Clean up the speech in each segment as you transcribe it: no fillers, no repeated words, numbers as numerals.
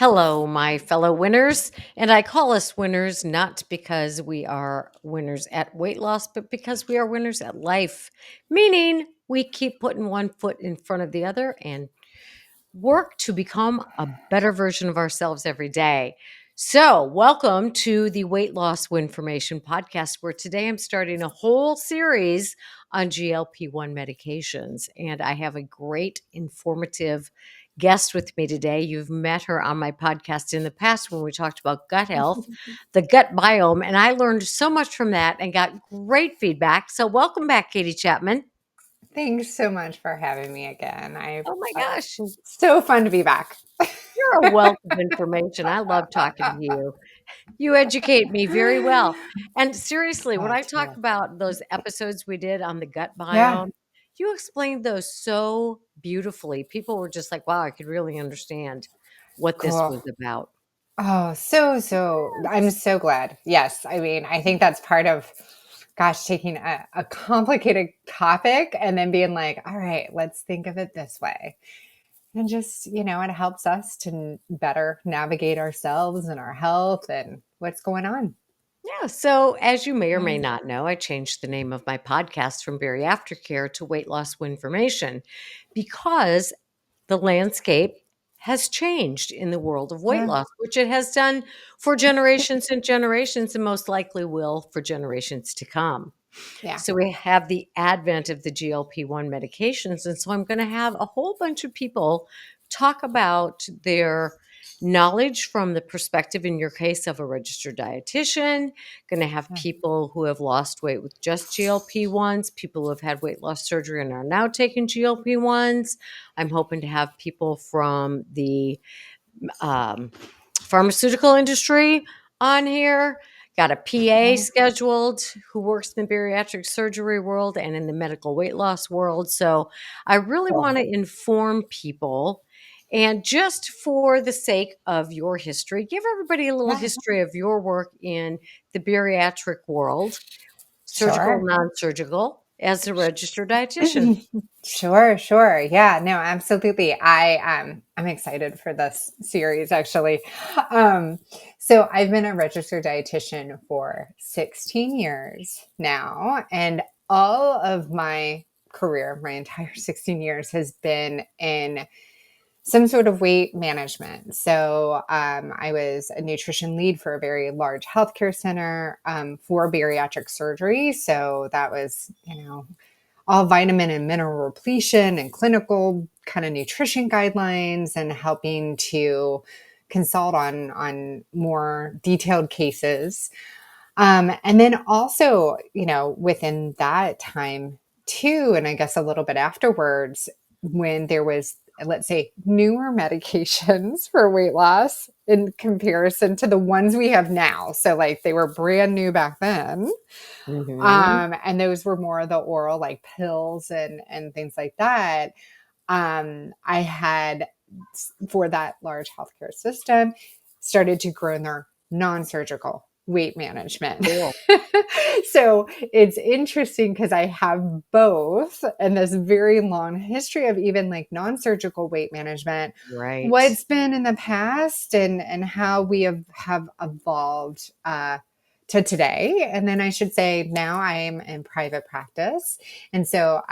Hello, my fellow winners. And I call us winners not because we are winners at weight loss, but because we are winners at life, meaning we keep putting one foot in front of the other and work to become a better version of ourselves every day. So, welcome to the Weight Loss Winformation Podcast, where today I'm starting a whole series on GLP-1 medications. And I have a great, informative guest with me today. You've met her on my podcast in the past when we talked about gut health, the gut biome, and I learned so much from that and got great feedback. So, welcome back, Katie Chapmon. Thanks so much for having me again. Oh my gosh. So fun to be back. You're a wealth of information. I love talking to you. You educate me very well. And seriously, when Glad I talk to. about those episodes we did on the gut Yeah, biome, you explained those so beautifully. People were just like, wow, I could really understand what this cool. was about. Oh, I'm so glad. Yes. I mean, I think that's part of, gosh, taking a complicated topic and then being like, all right, let's think of it this way. And just, it helps us to better navigate ourselves and our health and what's going on. Yeah. So, as you may or may Yeah. not know, I changed the name of my podcast from Bariatric Care to Weight Loss Winformation because the landscape has changed in the world of weight Yeah. loss, which it has done for generations and generations, and most likely will for generations to come. Yeah. So, we have the advent of the GLP-1 medications. And so, I'm going to have a whole bunch of people talk about their knowledge from the perspective, in your case, of a registered dietitian. Going to have Yeah. people who have lost weight with just GLP-1s, people who have had weight loss surgery and are now taking GLP-1s. I'm hoping to have people from the um, pharmaceutical industry on here. Got a PA Yeah. scheduled who works in the bariatric surgery world and in the medical weight loss world. So I really Cool. want to inform people. And just for the sake of your history, give everybody a little Yeah. history of your work in the bariatric world, surgical, Sure. non surgical, as a registered dietitian. Sure. Yeah, no, absolutely. I'm excited for this series actually. Um so I've been a registered dietitian for 16 years now, and all of my career, my entire 16 years has been in some sort of weight management. So I was a nutrition lead for a very large healthcare center for bariatric surgery. So that was, all vitamin and mineral repletion and clinical kind of nutrition guidelines, and helping to consult on more detailed cases. And then also, within that time too, and I guess a little bit afterwards, when there was, let's say, newer medications for weight loss in comparison to the ones we have now. So like they were brand new back then. Mhm. And those were more of the oral, like pills and things like that. I had, for that large healthcare system, started to grow in their non-surgical weight management. Cool. So it's interesting because I have both, and this very long history of even like non-surgical weight management, Right. what's been in the past, and how we have evolved to today. And then I should say now I am in private practice. And so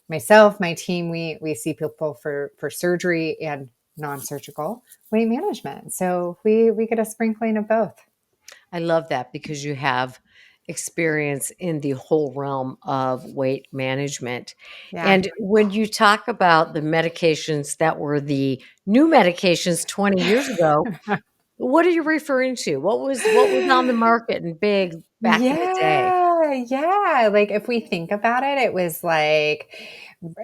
myself, my team, we see people for surgery and non-surgical weight management. So we get a sprinkling of both. I love that because you have experience in the whole realm of weight management. Yeah. And when you talk about the medications that were the new medications 20 years ago, what are you referring to? What was on the market and big back in the day? Yeah. Like if we think about it, it was like,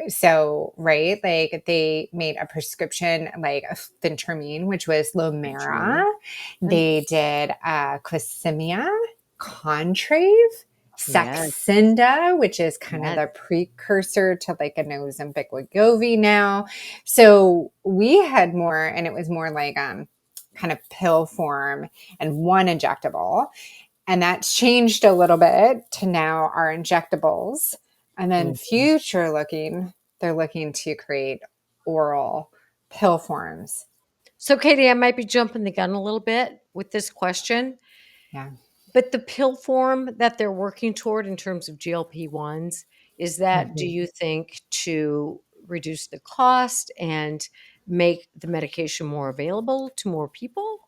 so, right, like they made a prescription like of phentermine, which was Lomera. Sure. They did Closimia, Contrave, Yes, Saxenda, which is kind of yes. the precursor to like a Ozempic Wegovy now. So we had more, and it was more like kind of pill form and one injectable. And that's changed a little bit to now our injectables. And then Mhm. future looking, they're looking to create oral pill forms. So, Katie, I might be jumping the gun a little bit with this question, Yeah. but the pill form that they're working toward in terms of GLP-1s, is that, do Mhm. you think, to reduce the cost and make the medication more available to more people?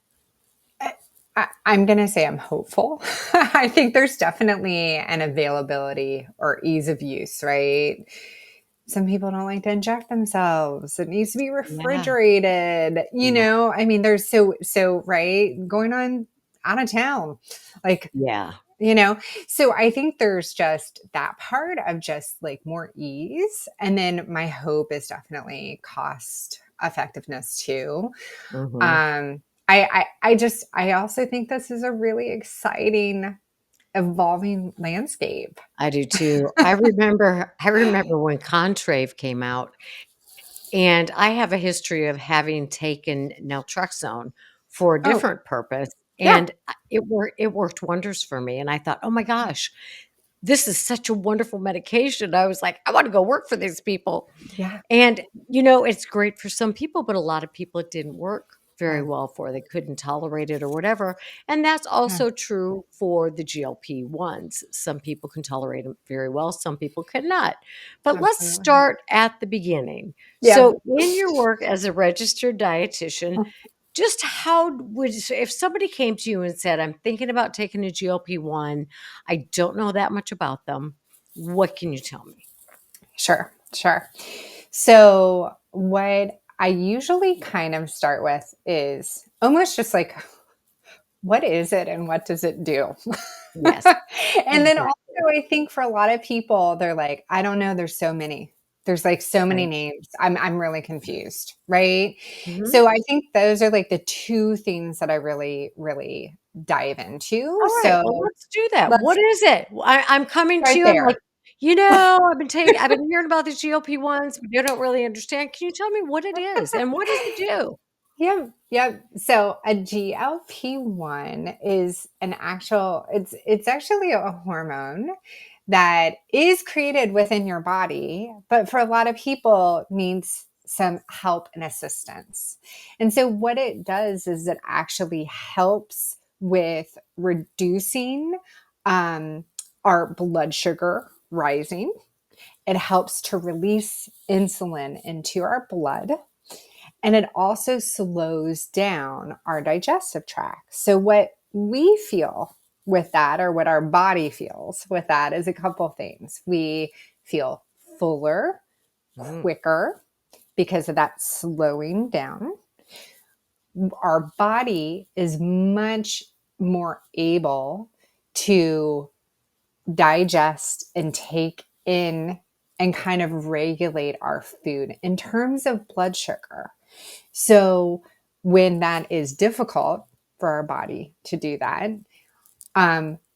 I'm going to say I'm hopeful. I think there's definitely an availability or ease of use, right? Some people don't like to inject themselves. It needs to be Yeah. refrigerated. Yeah. I mean, there's so right going on out of town. Like, Yeah. you know, so I think there's just that part of just like more ease. And then my hope is definitely cost effectiveness too. Mhm. I also think this is a really exciting evolving landscape. I do too. I remember when Contrave came out, and I have a history of having taken naltrexone for a Oh, different purpose, yeah, and it worked wonders for me, and I thought, "Oh my gosh, this is such a wonderful medication." I was like, "I wanna go work for these people." yeah, And, it's great for some people, but a lot of people it didn't work very yeah, well for. They couldn't tolerate it or whatever. And that's yeah, also true for the GLP-1s. Some people can tolerate them very well, some people cannot. But let's absolutely. start at the beginning. Yeah. So, in your work as a registered dietitian, just how would, if somebody came to you and said, "I'm thinking about taking a GLP-1, I don't know that much about them," what can you tell me? Sure, sure. So, what I usually kind of start with is almost just like, what is it and what does it do? Yes, And then also, exactly. I think for a lot of people, they're like, I don't know, there's so many. There's like so many Right. names. I'm really confused, right? Mhm. So I think those are like the two things that I really, really dive into. All right, So well, let's do that. What let's is it? I'm coming to start you, I'm like, there. I've been hearing about these GLP-1s, but I don't really understand. Can you tell me what it is and what does it do? Yep, yep. So a GLP-1 is an actual it's actually a hormone that is created within your body, but for a lot of people needs some help and assistance. And so what it does is it actually helps with reducing um, our blood sugar rising. It helps to release insulin into our blood, and it also slows down our digestive tract. So, what we feel with that, or what our body feels with that, is a couple things. We feel fuller, Mm, quicker because of that slowing down. Our body is much more able to digest and take in and kind of regulate our food in terms of blood sugar. So when that is difficult for our body to do that,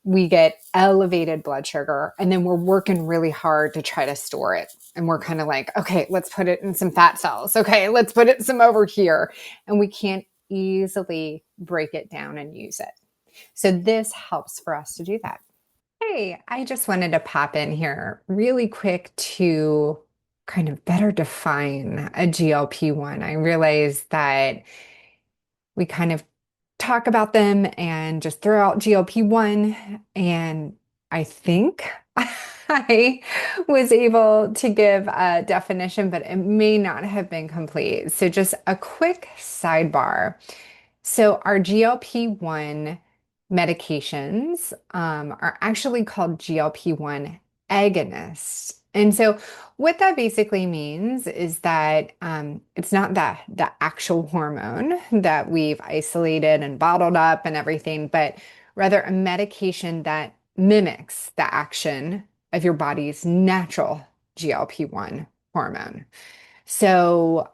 we get elevated blood sugar, and then we're working really hard to try to store it. And we're kind of like, okay, let's put it in some fat cells. Okay, let's put it some over here. And we can't easily break it down and use it. So this helps for us to do that. Hey, I just wanted to pop in here really quick to kind of better define a GLP-1. I realize that we kind of talk about them and just throw out GLP-1. And I think I was able to give a definition, but it may not have been complete. So, just a quick sidebar. So, our GLP-1 medications are actually called GLP-1 agonists. And so, what that basically means is that it's not the actual hormone that we've isolated and bottled up and everything, but rather a medication that mimics the action of your body's natural GLP-1 hormone. So,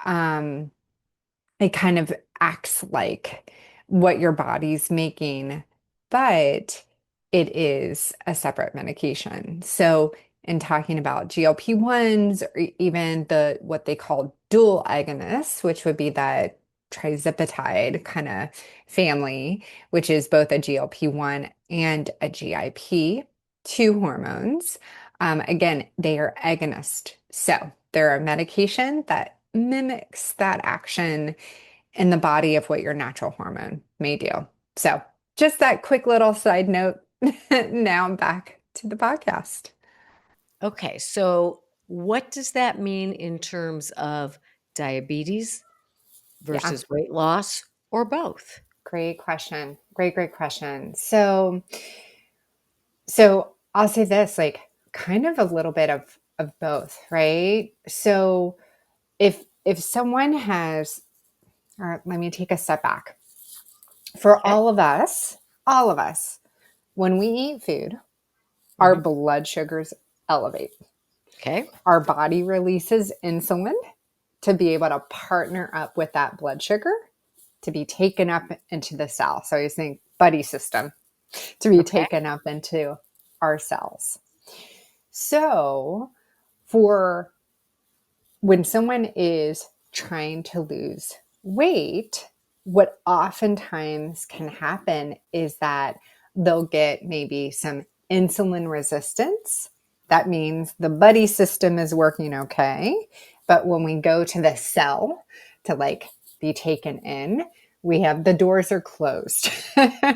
it kind of acts like what your body's making, but it is a separate medication. So, in talking about GLP-1s, or even the what they call dual agonists, which would be that trizipatide kind of family, which is both a GLP-1 and a GIP, two hormones. Again, they are agonist. So they're a medication that mimics that action in the body of what your natural hormone may do. So just that quick little side note. Now I'm back to the podcast. Okay, so what does that mean in terms of diabetes Yeah, versus weight loss or both? great question. Great question. So I'll say this, like kind of a little bit of both, right? So if someone has, or let me take a step back. For Okay. all of us, when we eat food, our Hmm. blood sugars elevate. Okay. Our body releases insulin to be able to partner up with that blood sugar to be taken up into the cell. So you think buddy system to be Okay. taken up into our cells. So for when someone is trying to lose weight, what oftentimes can happen is that they'll get maybe some insulin resistance. That means the buddy system is working okay. But when we go to the cell to like be taken in, we have the doors are closed.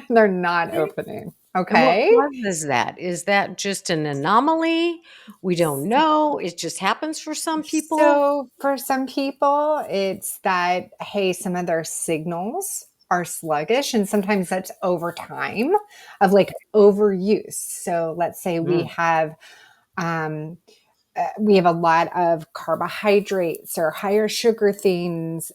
They're not opening. And what Okay. causes that? Is that just an anomaly? We don't know. It just happens for some people. So for some people, it's that, hey, some of their signals are sluggish, and sometimes that's over time of like overuse. So let's say Mm. um, we have a lot of carbohydrates or higher sugar things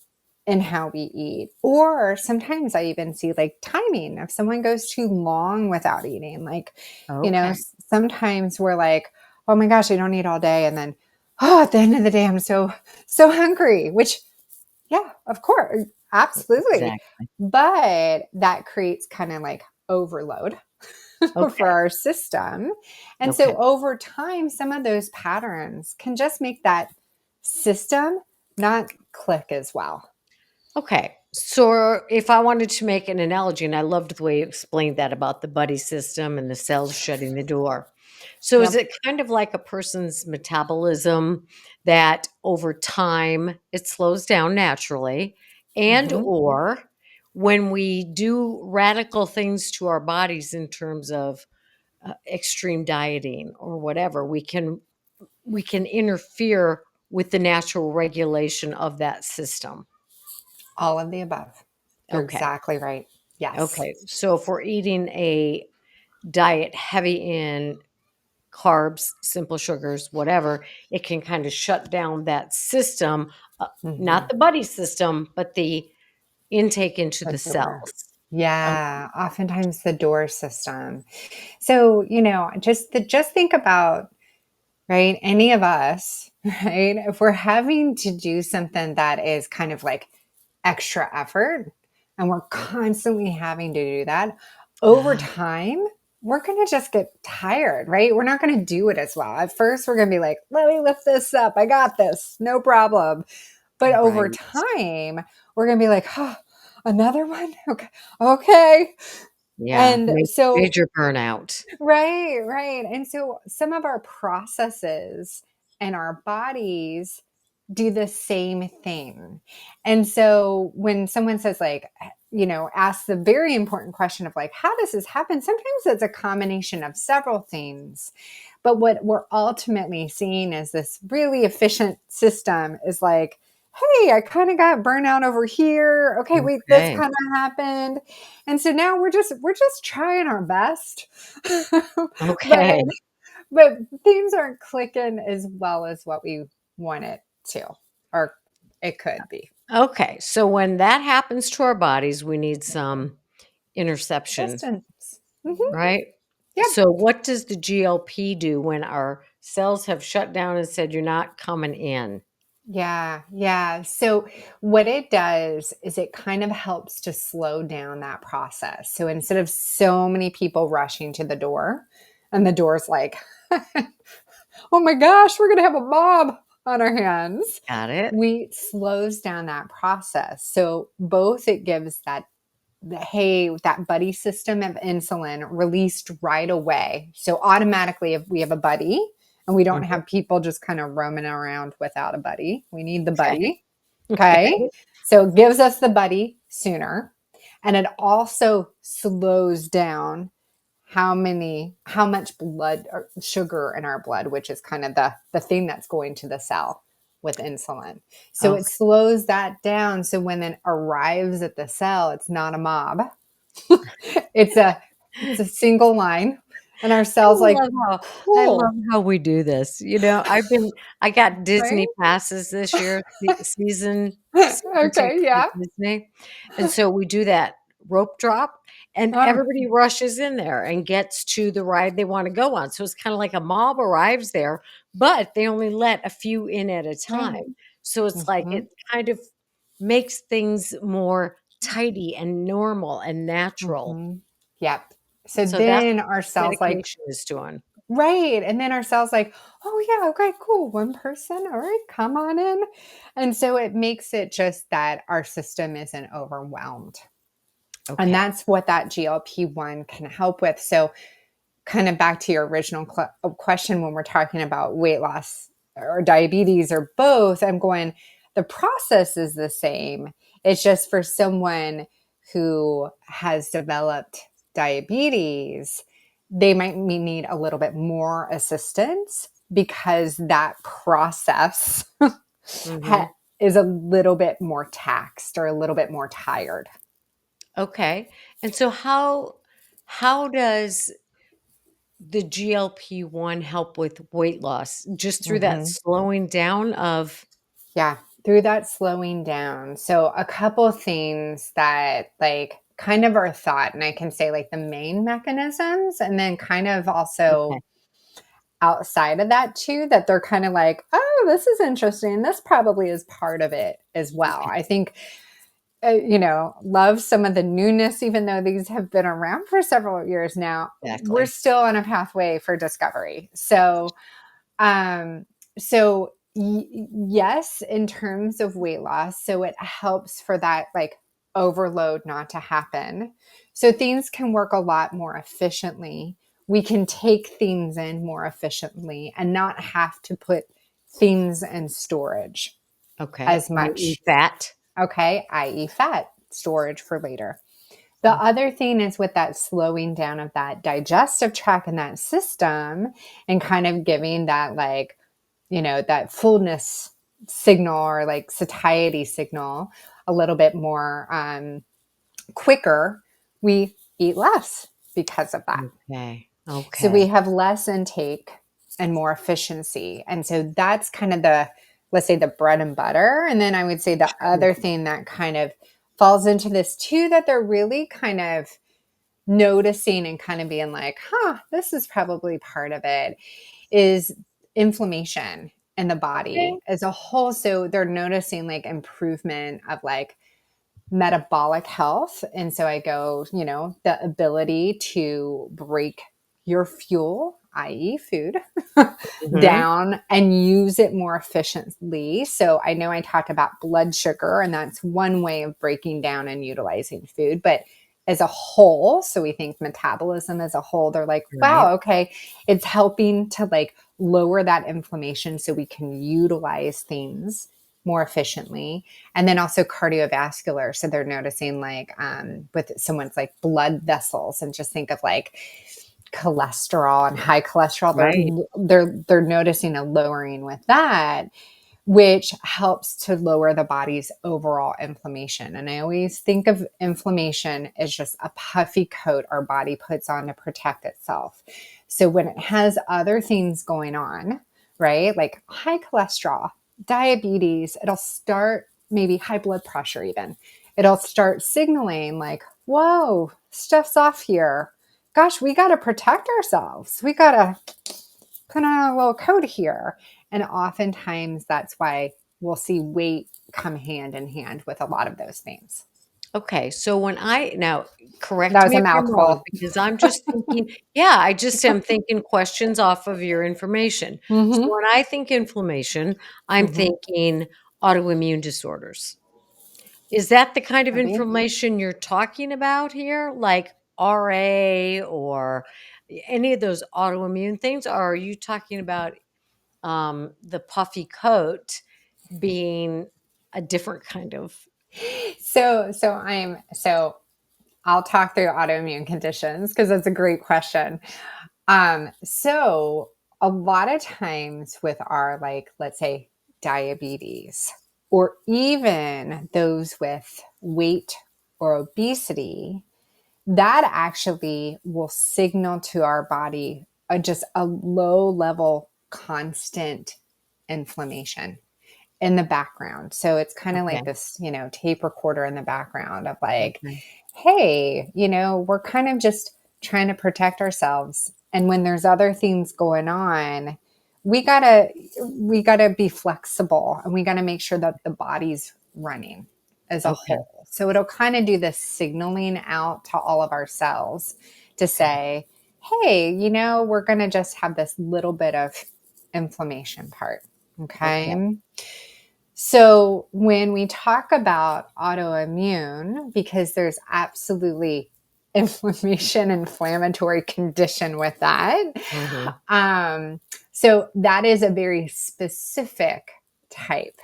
in how we eat. Or sometimes I even see like timing. If someone goes too long without eating, like, Okay. sometimes we're like, oh my gosh, I don't eat all day. And then, oh, at the end of the day, I'm so hungry, which, yeah, of course, absolutely. Exactly. But that creates kind of like overload for Okay. our system. And Okay. so over time, some of those patterns can just make that system not click as well. Okay. So if I wanted to make an analogy, and I loved the way you explained that about the buddy system and the cells shutting the door. So is Yep. it kind of like a person's metabolism that over time it slows down naturally and Hmm. or when we do radical things to our bodies in terms of extreme dieting or whatever, we can interfere with the natural regulation of that system. All of the above. You're Okay. exactly right. Yes. Okay. So if we're eating a diet heavy in carbs, simple sugars, whatever, it can kind of shut down that system, not Hmm. the buddy system, but the intake into The the door. cells. Okay. Yeah. Oftentimes the door system. So, just think about, right? Any of us, right? If we're having to do something that is kind of like extra effort and we're constantly having to do that over Ah, time, we're going to just get tired, right? We're not going to do it as well. At first, we're going to be like, let me lift this up. I got this. No problem. But over right. time, we're going to be like, oh, another one. Okay. Okay. Yeah. And so Major burnout. right, right. And so some of our processes and our bodies do the same thing. And so when someone says, like, ask the very important question of, like, how does this happen? Sometimes it's a combination of several things. But what we're ultimately seeing is this really efficient system is like, hey, I kind of got burnout over here. Okay, wait, this Okay. kind of happened. And so now we're just trying our best. but Okay. but things aren't clicking as well as what we want it to, or it could be. Okay. So when that happens to our bodies, we need some interception, Distance. Hmm. right? Yep. So what does the GLP do when our cells have shut down and said, you're not coming in? Yeah, yeah. So what it does is it kind of helps to slow down that process. So instead of so many people rushing to the door, and the door's like, oh my gosh, we're going to have a mob on our hands. Got it. We slows down that process. So both it gives hey, that buddy system of insulin released right away. So automatically, if we have a buddy and we don't Mhm. have people just kind of roaming around without a buddy, we need the Okay. buddy. Okay. Okay. So it gives us the buddy sooner. And it also slows down how much blood or sugar in our blood, which is kind of the thing that's going to the cell with insulin. So it Okay. slows that down. So when it arrives at the cell, it's not a mob. it's a it's a single line. And our cells like, I love cool, how we do this. I got right? Disney passes this year, season Okay, tickets at yeah. Disney, and so we do that rope drop, and Oh, everybody rushes in there and gets to the ride they wanna go on, so it's kinda like a mob arrives there, but they only let a few in at a right. time, so it's like Hmm. it kind of makes things more tidy and normal and natural. Hmm. Yep. So So that's then what our this cells like, medication is doing. right. And then our cells like, oh yeah, okay, cool. One person. All right, come on in. And so it makes it just that our system isn't overwhelmed. And Okay. that's what that GLP-1 can help with. So kind of back to your original question, when we're talking about weight loss or diabetes or both, I'm going, the process is the same. It's just for someone who has developed diabetes, they might need a little bit more assistance because that process Mhm. is a little bit more taxed or a little bit more tired. Okay. And so how does the GLP-1 help with weight loss? Just through that Mhm. slowing down of Yeah, through that slowing down. So a couple things that like kind of are thought, and I can say like the main mechanisms, and then kind of okay, also outside of that too, that they're kind of like, oh, this is interesting. This probably is part of it as well. okay, I think, love some of the newness, even though these have been around for several years now. We're exactly. still on a pathway for discovery. Um, yes, in terms of weight loss, so it helps for that like overload not to happen. So things can work a lot more efficiently. We can take things in more efficiently and not have to put things in storage Okay. as I.e. much. fat. Okay, i.e., fat storage for later. The Okay. other thing is with that slowing down of that digestive tract and that system and kind of giving that like, that fullness signal or like satiety signal a little bit more quicker, we eat less because of that. Okay. So we Okay. have less intake and more efficiency. And so that's kind of let's say the bread and butter. And then I would say the Sure. other thing that kind of falls into this too, that they're really kind of noticing and kind of being like, this is probably part of it, is inflammation in the Okay. body as a whole. So they're noticing like improvement of like metabolic health. And so I go, the ability to break your fuel, i.e., food, Mhm. down and use it more efficiently. So I know I talked about blood sugar, and that's one way of breaking down and utilizing food. But as a whole, so we think metabolism as a whole, they're like, Right. wow, okay, it's helping to like lower that inflammation so we can utilize things more efficiently. And then also cardiovascular. So they're noticing like with someone's like blood vessels, and just think of like cholesterol and high cholesterol, Right. they're noticing a lowering with that, which helps to lower the body's overall inflammation. And I always think of inflammation as just a puffy coat our body puts on to protect itself. So when it has other things going on, right, like high cholesterol, diabetes, it'll start, maybe high blood pressure even, it'll start signaling like, whoa, stuff's off here. Gosh, we got to protect ourselves. We got to put on a little coat here. And oftentimes that's why we'll see weight come hand in hand with a lot of those things. Okay, so when I now That correct was me a if I'm wrong mouthful. because I'm just thinking, yeah, I just am thinking questions off of your information. So Mm-hmm. when I think inflammation, I'm Mm-hmm. thinking autoimmune disorders. Is that the kind of Could be. inflammation you're talking about here? Like RA or any of those autoimmune things? Or are you talking about the puffy coat being a different kind of? So I'll talk through autoimmune conditions because that's a great question. So a lot of times with our, like, let's say diabetes, or even those with weight or obesity, that actually will signal to our body just a low level constant inflammation in the background. So it's kind of Okay. like this, tape recorder in the background of like, Okay. hey, we're kind of just trying to protect ourselves. And when there's other things going on, we gotta be flexible, and we gotta make sure that the body's running as a Okay. whole. So it'll kind of do this signaling out to all of our cells to say, hey, we're gonna just have this little bit of inflammation part. Okay. Okay. So when we talk about autoimmune, because there's absolutely inflammatory condition with that. Hmm. So that is a very specific type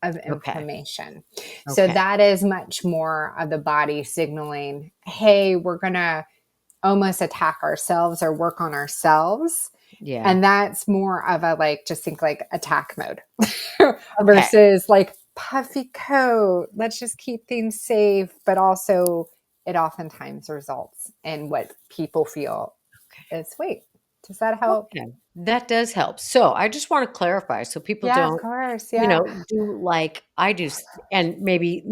of Okay. inflammation. So Okay. that is much more of the body signaling, hey, we're going to almost attack ourselves or work on ourselves. Yeah. And that's more of a, like, just think like attack mode Okay. versus like puffy coat. Let's just keep things safe. But also, it oftentimes results in what people feel is weight. Does that help? Okay. That does help. So I just want to clarify so people Yeah, of don't, course. Yeah. do like I do and maybe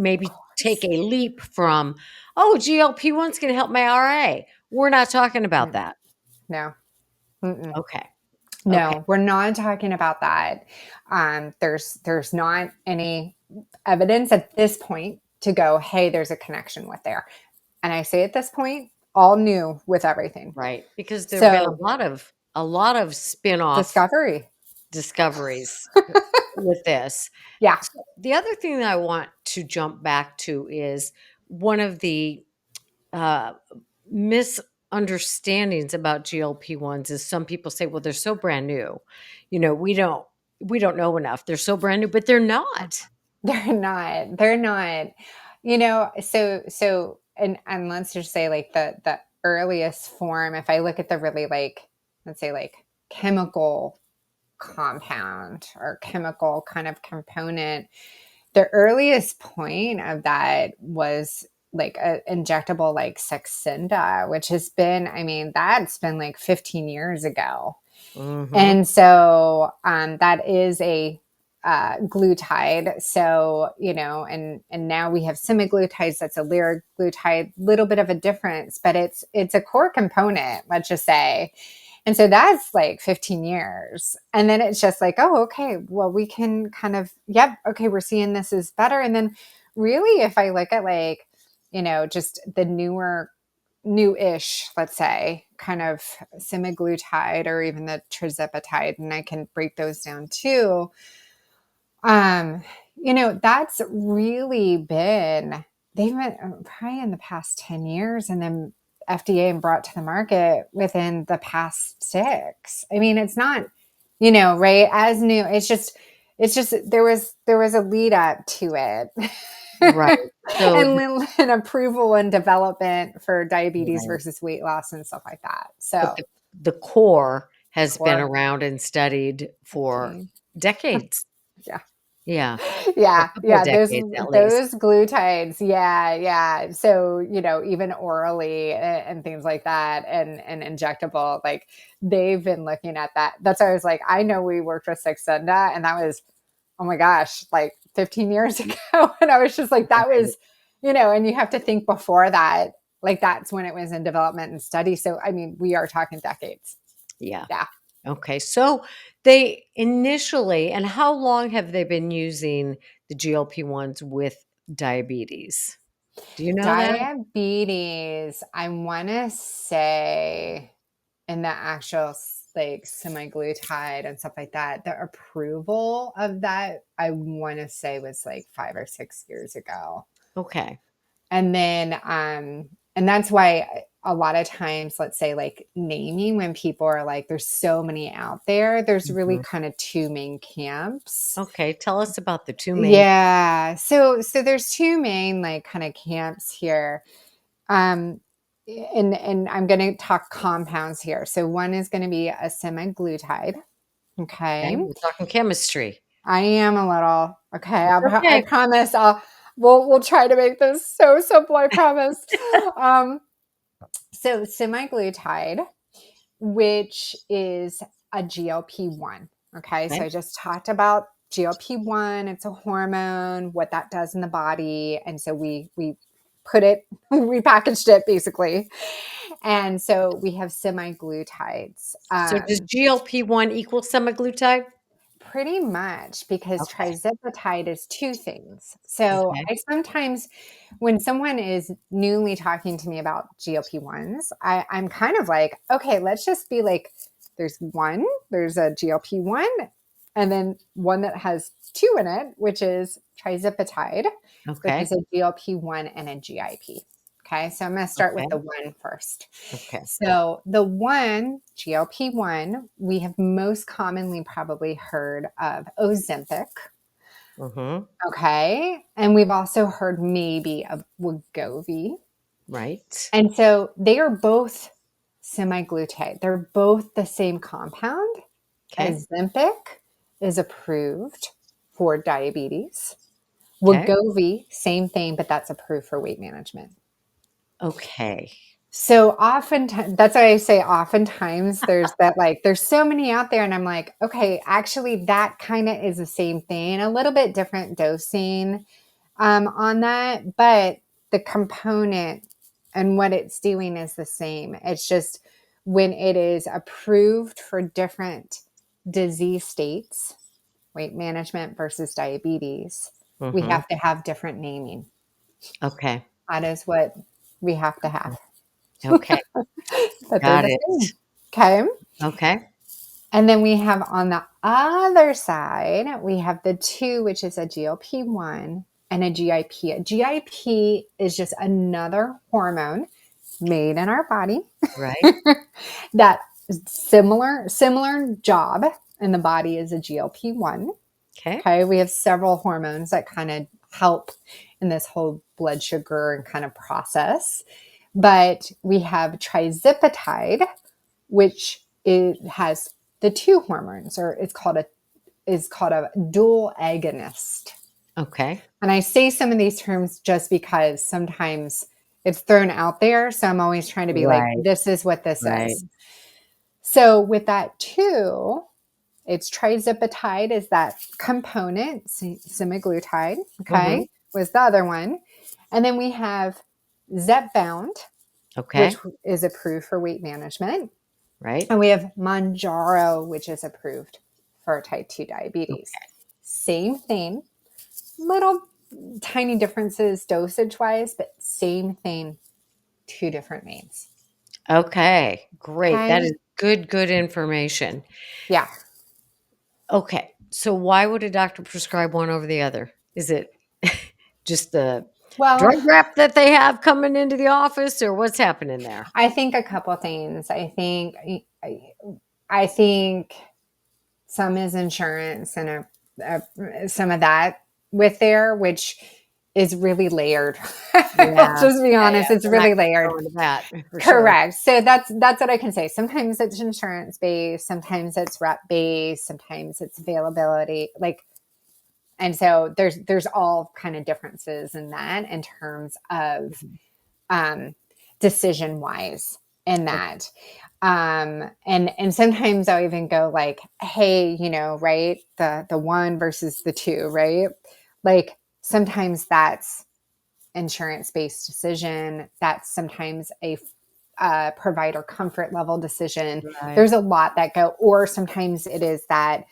take a leap from, oh, GLP-1's going to help my RA. We're not talking about Mm, that. no. Mm-mm. Okay. Okay. No, we're not talking about that. There's not any evidence at this point to go, hey, there's a connection with there. And I say at this point, all new with everything. Right. Because there've been So a lot of spin-off discovery. discoveries with this. Yeah. So the other thing that I want to jump back to is one of the uh, misunderstandings about GLP-1s is some people say, well, they're so brand new. We don't know enough. They're so brand new, but they're not. They're not. They're not. And let's just say, like, the earliest form, if I look at the really, like, let's say, like, chemical compound or chemical kind of component, the earliest point of that was like a injectable like Saxenda, which has been, I mean, that's been like 15 years ago. Hmm. And so that is a glutide. So, and now we have semaglutides. That's a liraglutide, little bit of a difference, but it's a core component, let's just say. And so that's like 15 years. And then it's just like, oh, okay, well, we can kind of, yep, okay, we're seeing this is better. And then really, if I look at, like, just the newish, let's say, kind of semaglutide or even the tirzepatide, and I can break those down too. Um, that's really they've been probably in the past 10 years, and then FDA and brought to the market within the past 6. I mean, it's not, right, as new. It's just there was a lead up to it. Right. So, and approval and development for diabetes right. versus weight loss and stuff like that. But So the core has been core around and studied for 15. decades. Yeah. Yeah. For a Yeah, couple of yeah, those decades at least. those glutides, yeah, yeah. So, even orally and things like that, and injectable, like, they've been looking at that. That's why I was like, I know we worked with Saxenda, and that was, oh my gosh, like 15 years ago. And I was just like, that Right. was, and you have to think before that, like, that's when it was in development and study. So, I mean, we are talking decades. Yeah. Yeah. Okay. So they initially, and how long have they been using the GLP-1s with diabetes? Do you know that? Diabetes, I want to say, in the actual, like, semaglutide and stuff like that, the approval of that, I want to say, was like 5 or 6 years ago. Okay. And then and that's why a lot of times, let's say like naming, when people are like, there's so many out there, there's really Mhm. kind of two main camps. Okay, tell us about the two main. Yeah. So there's two main like kind of camps here. Um, and I'm going to talk compounds here. So one is going to be a semaglutide. Okay, Okay. we're talking chemistry. I am a little. Okay. It's I okay. promise we'll try to make this so simple. I promise. Um, so semaglutide, which is a GLP-1. Okay. So Okay. I just talked about GLP-1. It's a hormone, what that does in the body. And so we put it, we packaged it basically. And so we have semaglutides. So does GLP-1 equal semaglutide? Pretty much, because Okay. trizipatide is two things. So Okay. I sometimes, when someone is newly talking to me about GLP-1s, I'm kind of like, okay, let's just be like, there's a GLP-1, and then one that has two in it, which is trizipatide, which Okay. is a GLP-1 and a GIP. Okay, so I'm going to start with Okay. the one first. Okay. So the one, GLP-1, we have most commonly probably heard of Ozempic. Mm-hmm. Okay. And we've also heard maybe of Wegovy. Right. And so they are both semaglutide. They're both the same compound. Okay. Ozempic is approved for diabetes. Okay. Wegovy, same thing, but that's approved for weight management. Okay. So oftentimes, that's why I say oftentimes there's that, like, there's so many out there, and I'm like, okay, actually, that kind of is the same thing, a little bit different dosing on that, but the component and what it's doing is the same. It's just when it is approved for different disease states, weight management versus diabetes, we Mm-hmm. have to have different naming. Okay. That is what we have to have. Okay. But they're Got the it. same. Okay. Okay. And then we have on the other side, we have the two, which is a GLP-1 and a GIP. A GIP is just another hormone made in our body Right. that similar job in the body as a GLP-1. Okay. Okay. We have several hormones that kind of help in this whole blood sugar and kind of process. But we have trizipatide, which has the two hormones, or is called a dual agonist. Okay. And I say some of these terms just because sometimes it's thrown out there. So I'm always trying to be like, Right. this is what this Right. is. So with that too, it's trizipatide is that component, semaglutide, Mm-hmm. okay, was the other one. And then we have Zepbound, which Okay. is approved for weight management. Right. And we have Manjaro, which is approved for type 2 diabetes. Okay. Same thing, little tiny differences dosage wise, but same thing, two different names. Okay. Great. That Okay. is good information. Yeah. Okay. So why would a doctor prescribe one over the other? Is it just the Well, drug rep that they have coming into the office, or what's happening there? I think a couple things. I think some is insurance and some of that with there, which is really layered. I'll Yeah. just be Yeah, yeah. honest, it's We're not really gonna layered. go into that for sure. Correct. So that's what I can say. Sometimes it's insurance based, sometimes it's rep based, sometimes it's availability. Like, and so there's all kind of differences in that in terms of Mhm. decision wise in O that. And sometimes I'll even go like, hey, right, the one versus the two, right? Like sometimes that's insurance based decision. That's sometimes a provider comfort level decision. right. There's a lot that go, or sometimes it is that,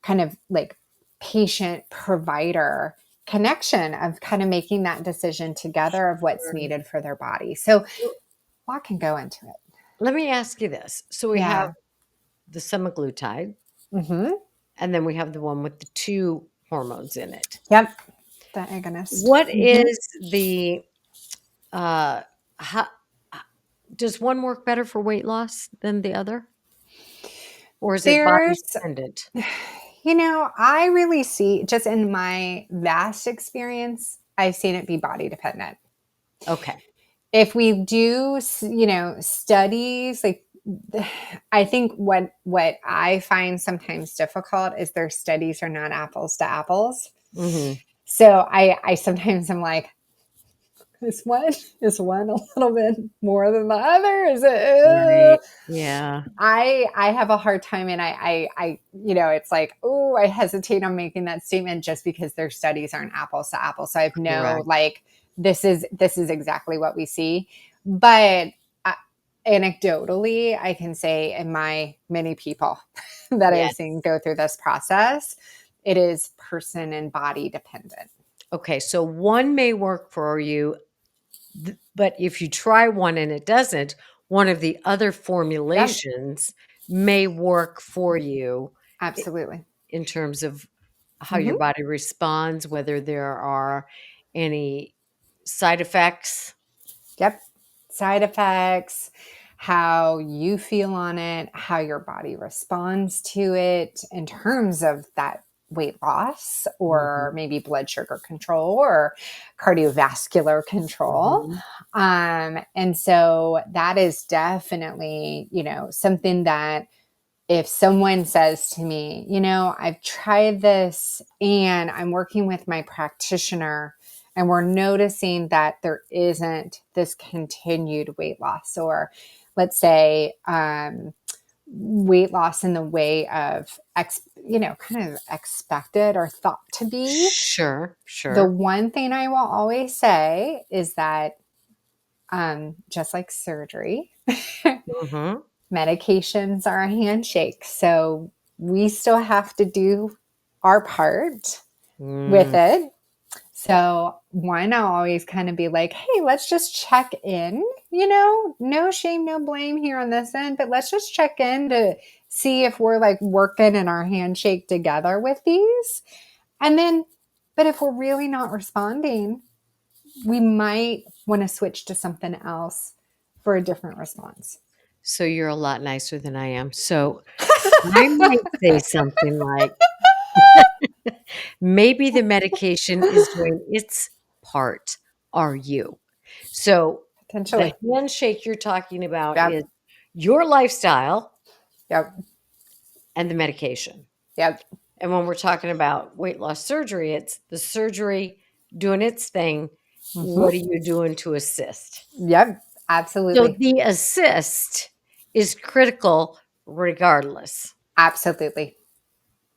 kind of like patient provider connection of kind of making that decision together of what's Sure. needed for their body. So Well, a lot can go into it. let me ask you this. So we have Yeah. the semaglutide, Mm-hmm. and then we have the one with the 2 hormones in it. Yep. The agonist. What Mm-hmm. is the, uh how, does one work better for weight loss than the other? Or is it body There's, dependent? I really see just in my vast experience, I've seen it be body dependent. Okay. If we do, studies, like I think what I find sometimes difficult is their studies are not apples to apples. Hmm. So I sometimes I'm like, is one a little bit more than the other? Is it? Right. Yeah. I have a hard time, and it's like, oh, I hesitate on making that statement just because their studies aren't apples to apples. So I have no Correct. like, this is exactly what we see, but anecdotally, I can say in my many people that I've Yes. seen go through this process, it is person and body dependent. Okay. So one may work for you, but if you try one and it doesn't, one of the other Yep, formulations may work for you i- absolutely. in terms of how your Hmm. body responds, whether there are any side effects. Yep. Side effects, how you feel on it, how your body responds to it in terms of that weight loss or Mhm, maybe blood sugar control or cardiovascular control. mhm. And so that is definitely, something that if someone says to me, I've tried this and I'm working with my practitioner and we're noticing that there isn't this continued weight loss, or let's say weight loss in the way of, kind of expected or thought to be. Sure, The sure. one thing I will always say is that just like surgery, Mhm. medications are a handshake. So we still have to do our part with Mm, it. So one, I'll always kind of be like, hey, let's just check in, no shame, no blame here on this end, but let's just check in to see if we're like working in our handshake together with these. And then, but if we're really not responding, we might want to switch to something else for a different response. so you're a lot nicer than I am. So I might say something like, maybe the medication is doing its part. Are you? So the Potentially. handshake you're talking about is Yep. your lifestyle Yep. and the medication. Yep. And when we're talking about weight loss surgery, it's the surgery doing its thing. Hmm. What are you doing to assist? Yep. So Absolutely. the assist is critical regardless. Absolutely.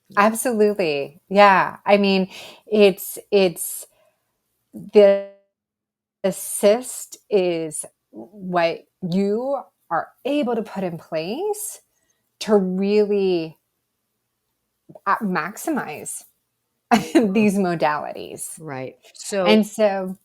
Yeah. Absolutely. Yeah. I mean, it's the assist is what you are able to put in place to really maximize Mhm. these modalities. Right. And So so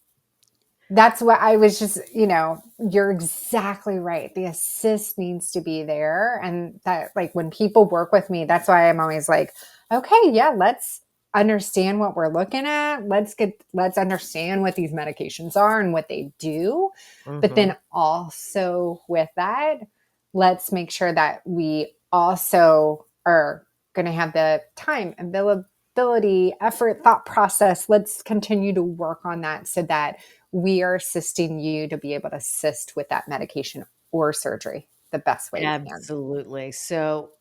that's what I was just, you're exactly right. The assist needs to be there. And that, like, when people work with me, that's why I'm always like, okay, yeah, let's understand what we're looking at. Let's understand what these medications are and what they do. But mhm. then also with that, let's make sure that we also are going to have the time, availability, effort, thought process. Let's continue to work on that so that we are assisting you to be able to assist with that medication or surgery the best way we can. Absolutely. So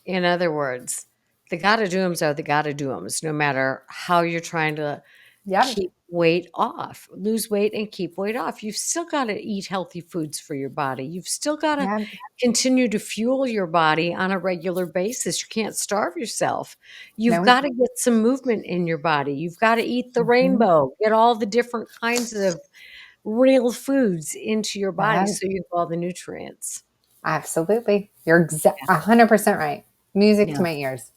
in other words, the gotta do's are the gotta do's, no matter how you're trying to Yep. keep weight off, lose weight and keep weight off. You've still got to eat healthy foods for your body. You've still got to Yep. continue to fuel your body on a regular basis. You can't starve yourself. You've No. got to get some movement in your body. You've got to eat the Mm-hmm. rainbow, get all the different kinds of real foods into your body Yep. so you have all the nutrients. Absolutely. You're Yeah. 100% right. Music to Yeah. my ears.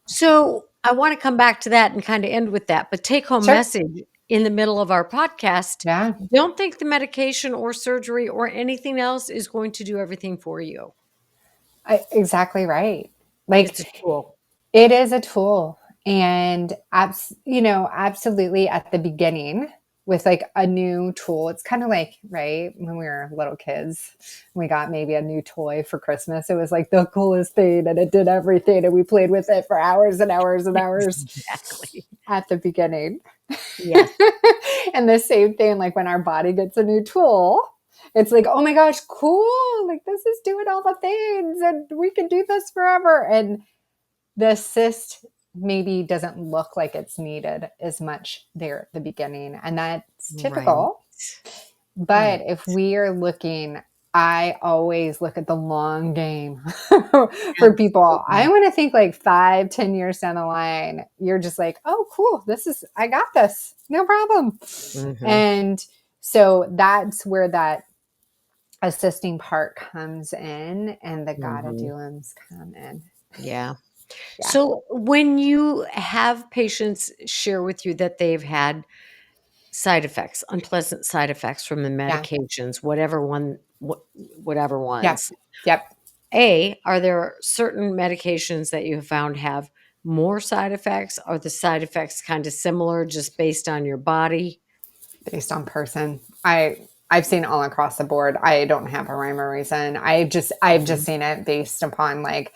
So I want to come back to that and kind of end with that, but take home Sure. message in the middle of our podcast. Yeah. Don't think the medication or surgery or anything else is going to do everything for you. Exactly right. Like, It's a tool. it is a tool. And absolutely at the beginning, with like a new tool. It's kind of like, right, when we were little kids, we got maybe a new toy for Christmas. It was like the coolest thing and it did everything. And we played with it for hours and hours and hours Exactly. at the beginning. Yes. And the same thing, like when our body gets a new tool, it's like, oh my gosh, cool. Like this is doing all the things and we can do this forever. And the assist maybe doesn't look like it's needed as much there at the beginning. And that's Right. typical. But if we are looking, I always look at the long game for people. I Absolutely. want to think like 5, 10 years down the line, you're just like, oh, cool. I got this. No problem. Mhm. And so that's where that assisting part comes in and the gotta Mhm. do ems come in. Yeah. Yeah. So when you have patients share with you that they've had side effects, unpleasant side effects from the Yeah. medications, whatever Yep. ones, Yep. are there certain medications that you have found have more side effects? Are the side effects kind of similar just based on your body? Based on person. I've seen all across the board. I don't have a rhyme or reason. I've just Mhm. seen it based upon like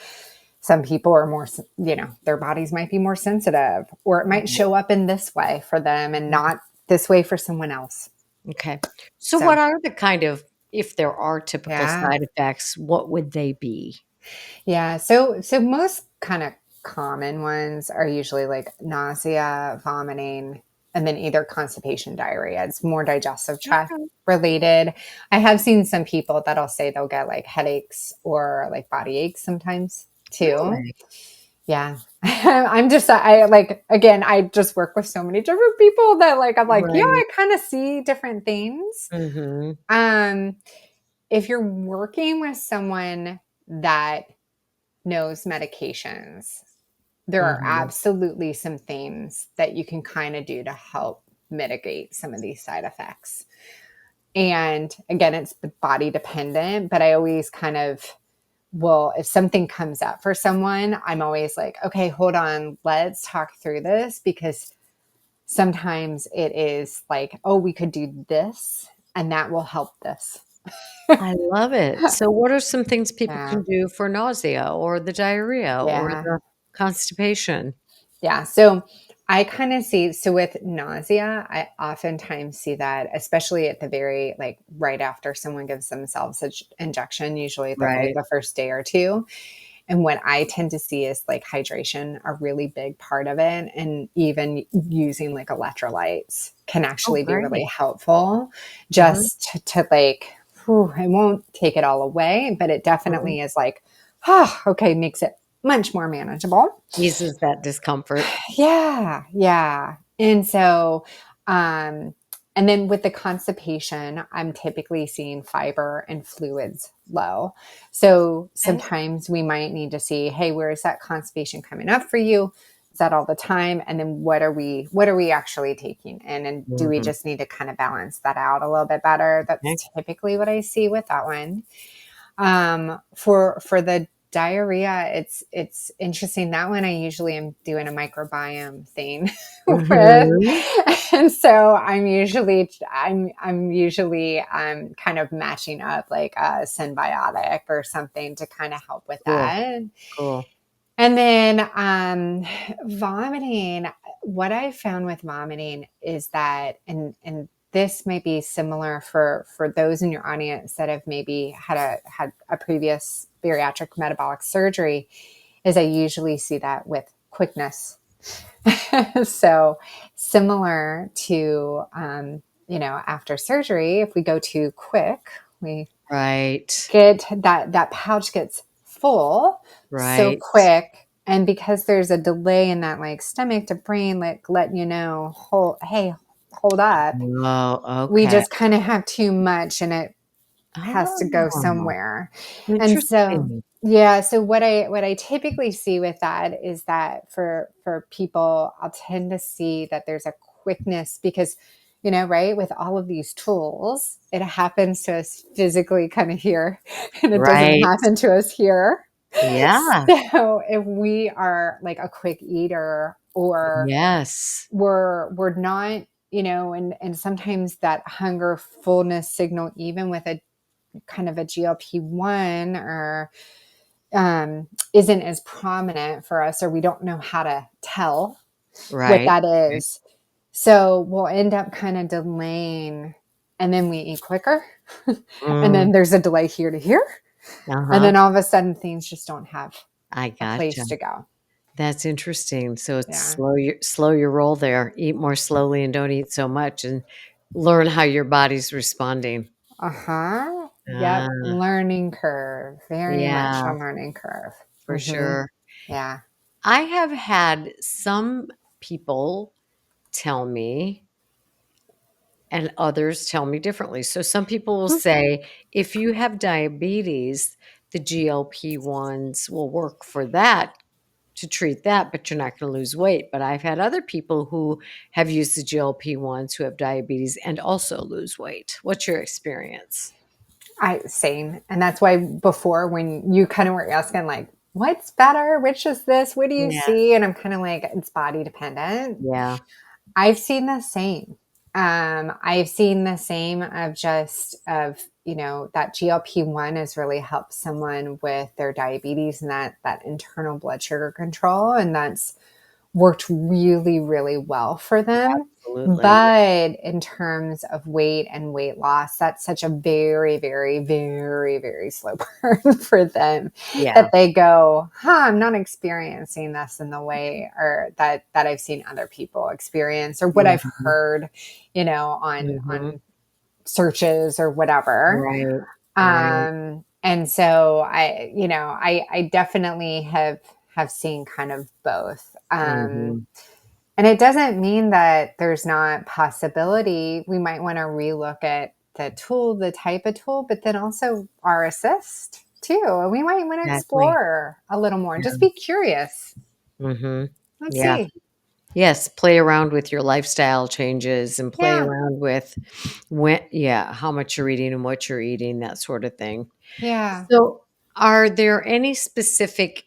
some people are more, their bodies might be more sensitive or it might Right. show up in this way for them and not this way for someone else. Okay. So So, what are the kind of if there are typical yeah. side effects, what would they be? Yeah. So most kind of common ones are usually like nausea, vomiting, and then either constipation, diarrhea. It's more digestive tract Okay. related. I have seen some people that'll say they'll get like headaches or like body aches sometimes too. Really? Yeah. I like, again, I just work with so many different people that like, I'm like, yeah, I Right. kind of see different things. Mhm. Um, if you're working with someone that knows medications, there are Mhm. absolutely some things that you can kind of do to help mitigate some of these side effects. And again, it's body dependent, but I always kind of will, if something comes up for someone, I'm always like, okay, hold on, let's talk through this because sometimes it is like, oh, we could do this and that will help this. I love it. So what are some things people Yeah. can do for nausea or the diarrhea or Yeah. the constipation? Yeah. So I kind of see, so with nausea, I oftentimes see that, especially at the very, like right after someone gives themselves an injection, usually Right. the first day or two. And what I tend to see is like hydration, a really big part of it. And even using like electrolytes can Oh, actually be really great. helpful Mhm, just to like, whew, it won't take it all away, but it mhm. definitely is like, oh, okay, makes it much more manageable. Eases that discomfort. Yeah, yeah. And so, um, and then with the constipation, I'm typically seeing fiber and fluids low. So Okay. sometimes we might need to see, hey, where is that constipation coming up for you? Is that all the time? And then what are we actually taking in? And do we Mhm. just need to kind of balance that out a little bit better? Okay. That's typically what I see with that one. For the diarrhea, it's interesting. That one I usually am doing a microbiome thing with, Mhm. and so I'm usually kind of matching up like a symbiotic or something to kind of help with Cool, that. cool. And then vomiting, what I found with vomiting is that, and this may be similar for those in your audience that have maybe had a previous bariatric metabolic surgery, is I usually see that with quickness. So similar to after surgery, if we go too quick, we Right, get that pouch gets full so right. quick, and because there's a delay in that like stomach to brain like letting you know, hold up, Oh, we okay. just kind of have too much and it has to go Oh, somewhere. And so interesting. yeah, so what I typically see with that is that for people, I'll tend to see that there's a quickness because right, with all of these tools, it happens to us physically kind of here and it doesn't Right. happen to us here. Yeah. So if we are like a quick eater or Yes. we're not and sometimes that hunger fullness signal, even with a kind of a GLP-1 or isn't as prominent for us, or we don't know how to tell what Right. that is. So we'll end up kind of delaying, and then we eat quicker. And Mm, then there's a delay here to here. And uh-huh. then all of a sudden things just don't have I a gotcha. place to go. That's interesting. So it's Yeah. slow your roll there. Eat more slowly and don't eat so much and learn how your body's responding. Uh-huh. Yep. Ah, Learning curve. Very much yeah, a learning curve. for sure. Yeah. I have had some people tell me, and others tell me differently. So some people will say, if you have diabetes, the GLP-1s will work for that to treat that, but you're not going to lose weight. But I've had other people who have used the GLP-1s who have diabetes and also lose weight. What's your experience? I same. And that's why before, when you kind of were asking like, what's better? Which is this? What do you Yeah. see? And I'm kind of like, it's body dependent. Yeah. I've seen the same. I've seen the same of just of, that GLP-1 has really helped someone with their diabetes and that internal blood sugar control. And that's worked really, really well for them. Absolutely. But in terms of weight and weight loss, that's such a very, very, very, very slow burn for them, Yeah. that they go, I'm not experiencing this in the way or that I've seen other people experience, or what I've Mhm. heard, on Mhm. searches or whatever. Right. Right. And so I definitely have seen kind of both. Mhm. And it doesn't mean that there's not possibility. We might want to relook at the tool, the type of tool, but then also our assist too. And we might want to Exactly. explore a little more and just Yeah. be curious. Mhm. Let's Yeah. see. Yes, play around with your lifestyle changes and play Yeah. around with when yeah, how much you're eating and what you're eating, that sort of thing. Yeah. So, are there any specific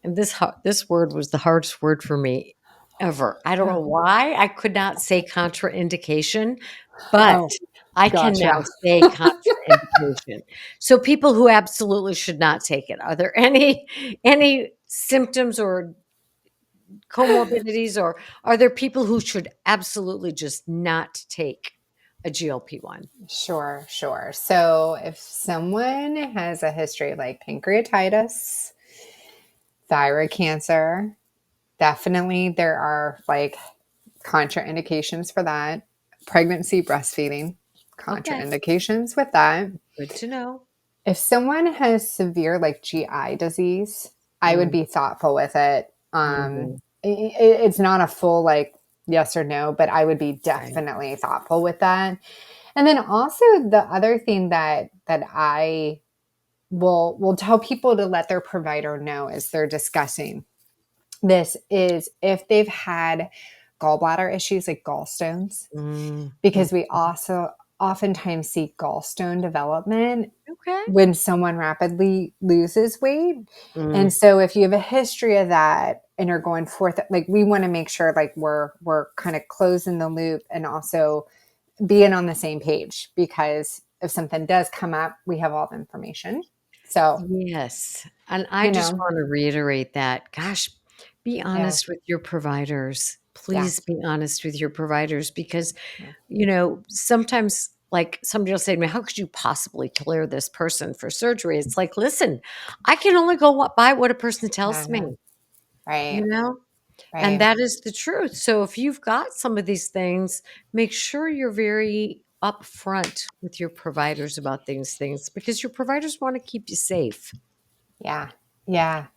and this word was the hardest word for me ever. I don't know why I could not say contraindication, but Oh, I can now gotcha. say contraindication. So people who absolutely should not take it. Are there any symptoms or comorbidities, or are there people who should absolutely just not take a GLP-1? Sure, sure. So if someone has a history like pancreatitis, thyroid cancer, definitely there are like contraindications for that. Pregnancy, breastfeeding, Okay, contraindications with that. good to know. If someone has severe like GI disease, I would Mm, be thoughtful with it. mhm, It's not a full like yes or no, but I would be right. definitely thoughtful with that. And then also the other thing that I will tell people to let their provider know as they're discussing this is if they've had gallbladder issues like gallstones, Mm, mm, because we also oftentimes see gallstone development okay. when someone rapidly loses weight. And Mm, so if you have a history of that and are going forth, like we want to make sure like we're kind of closing the loop and also being on the same page, because if something does come up, we have all the information. So, yes, and I you just know, wanna reiterate that. Gosh, be yeah, honest with your providers. yeah, Please be honest with your providers because, yeah, sometimes, like, somebody will say to me, "How could you possibly clear this person for surgery?" It's like, "Listen, I can only go by what a person tells yeah, me," you right, know? And right. that is the truth. So if you've got some of these things, make sure you're very upfront with your providers about things because your providers wanna keep you safe. Yeah, yeah.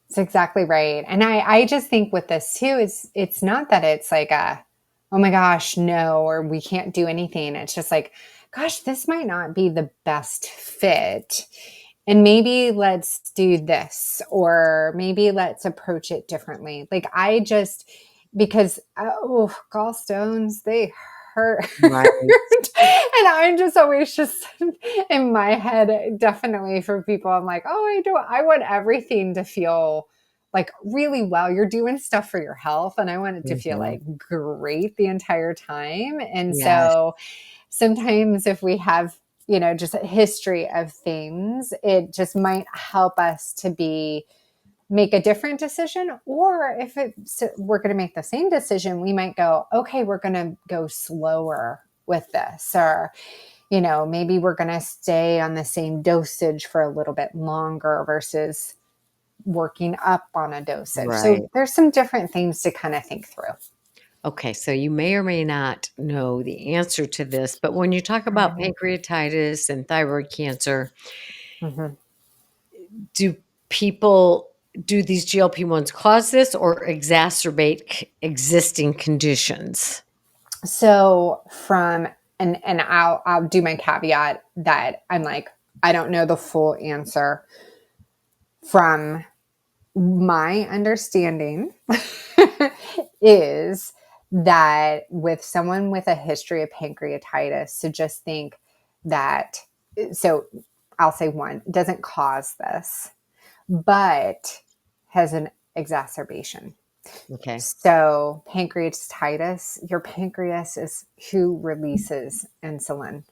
It's exactly right. And I just think with this too, it's not that it's like a, oh my gosh, no, or we can't do anything. It's just like, gosh, this might not be the best fit. And maybe let's do this, or maybe let's approach it differently. Like I just, because gallstones, they hurt. Right. And I'm just always just in my head, definitely for people, I'm like, oh, I want everything to feel like really well. You're doing stuff for your health, and I want it to feel Mhm. like great the entire time. And Yes. so sometimes if we have, just a history of things, it just might help us to make a different decision. Or if we're going to make the same decision, we might go, okay, we're going to go slower with this, or maybe we're going to stay on the same dosage for a little bit longer versus working up on a dosage. Right. So there's some different things to kind of think through. Okay, so you may or may not know the answer to this, but when you talk about Right. pancreatitis and thyroid cancer, Mhm. do people do these GLP-1s cause this or exacerbate existing conditions? So and I'll do my caveat that I'm like, I don't know the full answer. From my understanding is that with someone with a history of pancreatitis, so just think that, so I'll say one, doesn't cause this, but has an exacerbation. Okay. So pancreatitis, your pancreas is who releases insulin.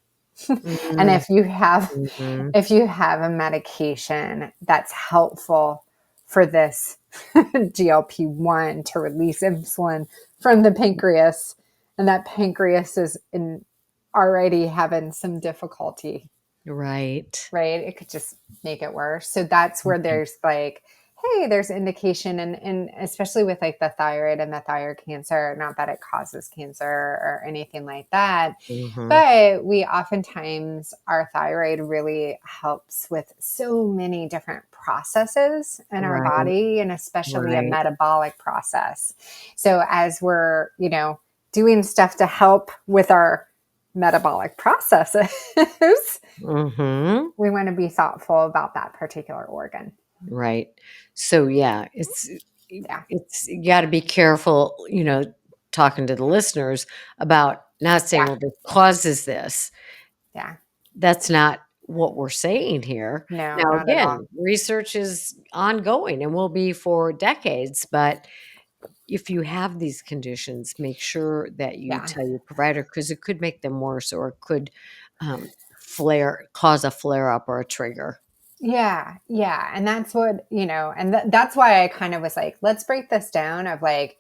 And Mm, mhm. if you have a medication that's helpful for this GLP-1 to release insulin from the pancreas, and that pancreas is already having some difficulty, Right. right? It could just make it worse. So that's where Mhm. there's like, hey, there's indication, and especially with like the thyroid and the thyroid cancer, not that it causes cancer or anything like that, Mhm. but we oftentimes, our thyroid really helps with so many different processes in our Right. body, and especially a Right. metabolic process. So as we're, doing stuff to help with our metabolic processes, Mhm. we want to be thoughtful about that particular organ. Right. So yeah, Yeah. it's you got to be careful, talking to the listeners about not saying, Yeah. well, this causes this. Yeah. That's not what we're saying here. No, Now, not at all. again, research is ongoing and will be for decades, but if you have these conditions, make sure that you Yeah. tell your provider because it could make them worse or it could cause a flare up or a trigger. Yeah, yeah. And that's what, and that's why I kind of was like, let's break this down of like,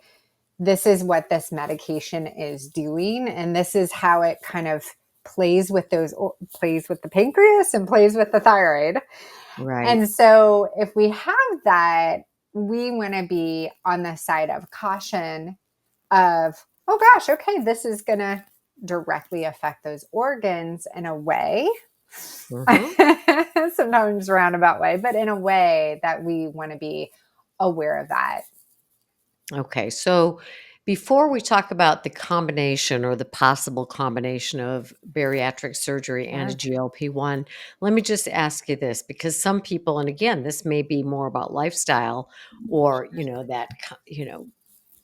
this is what this medication is doing. And this is how it kind of plays with the pancreas and plays with the thyroid. Right. And so if we have that, we want to be on the side of caution of, oh gosh, okay, this is going to directly affect those organs in a way. Mhm. Sometimes roundabout way, but in a way that we want to be aware of that. Okay, so before we talk about the combination or the possible combination of bariatric surgery and a Sure. GLP-1, let me just ask you this because some people, and again, this may be more about lifestyle or,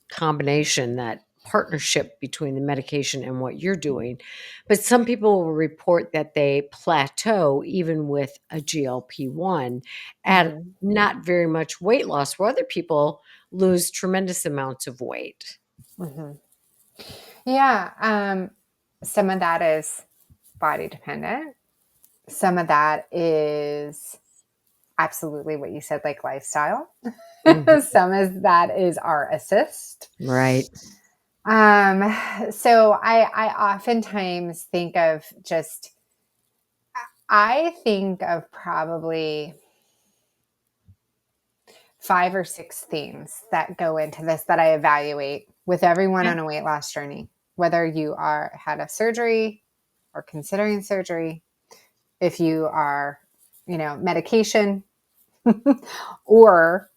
combination, that partnership between the medication and what you're doing. But some people will report that they plateau even with a GLP-1 at Mhm. not very much weight loss, where other people lose tremendous amounts of weight. Mhm. Yeah. Some of that is body dependent. Some of that is absolutely what you said, like lifestyle. Mhm. Some of that is our assist. Right. Um, so I oftentimes think of just, I think of probably 5 or 6 things that go into this that I evaluate with everyone Okay. on a weight loss journey, whether you are had a surgery or considering surgery, if you are, medication, or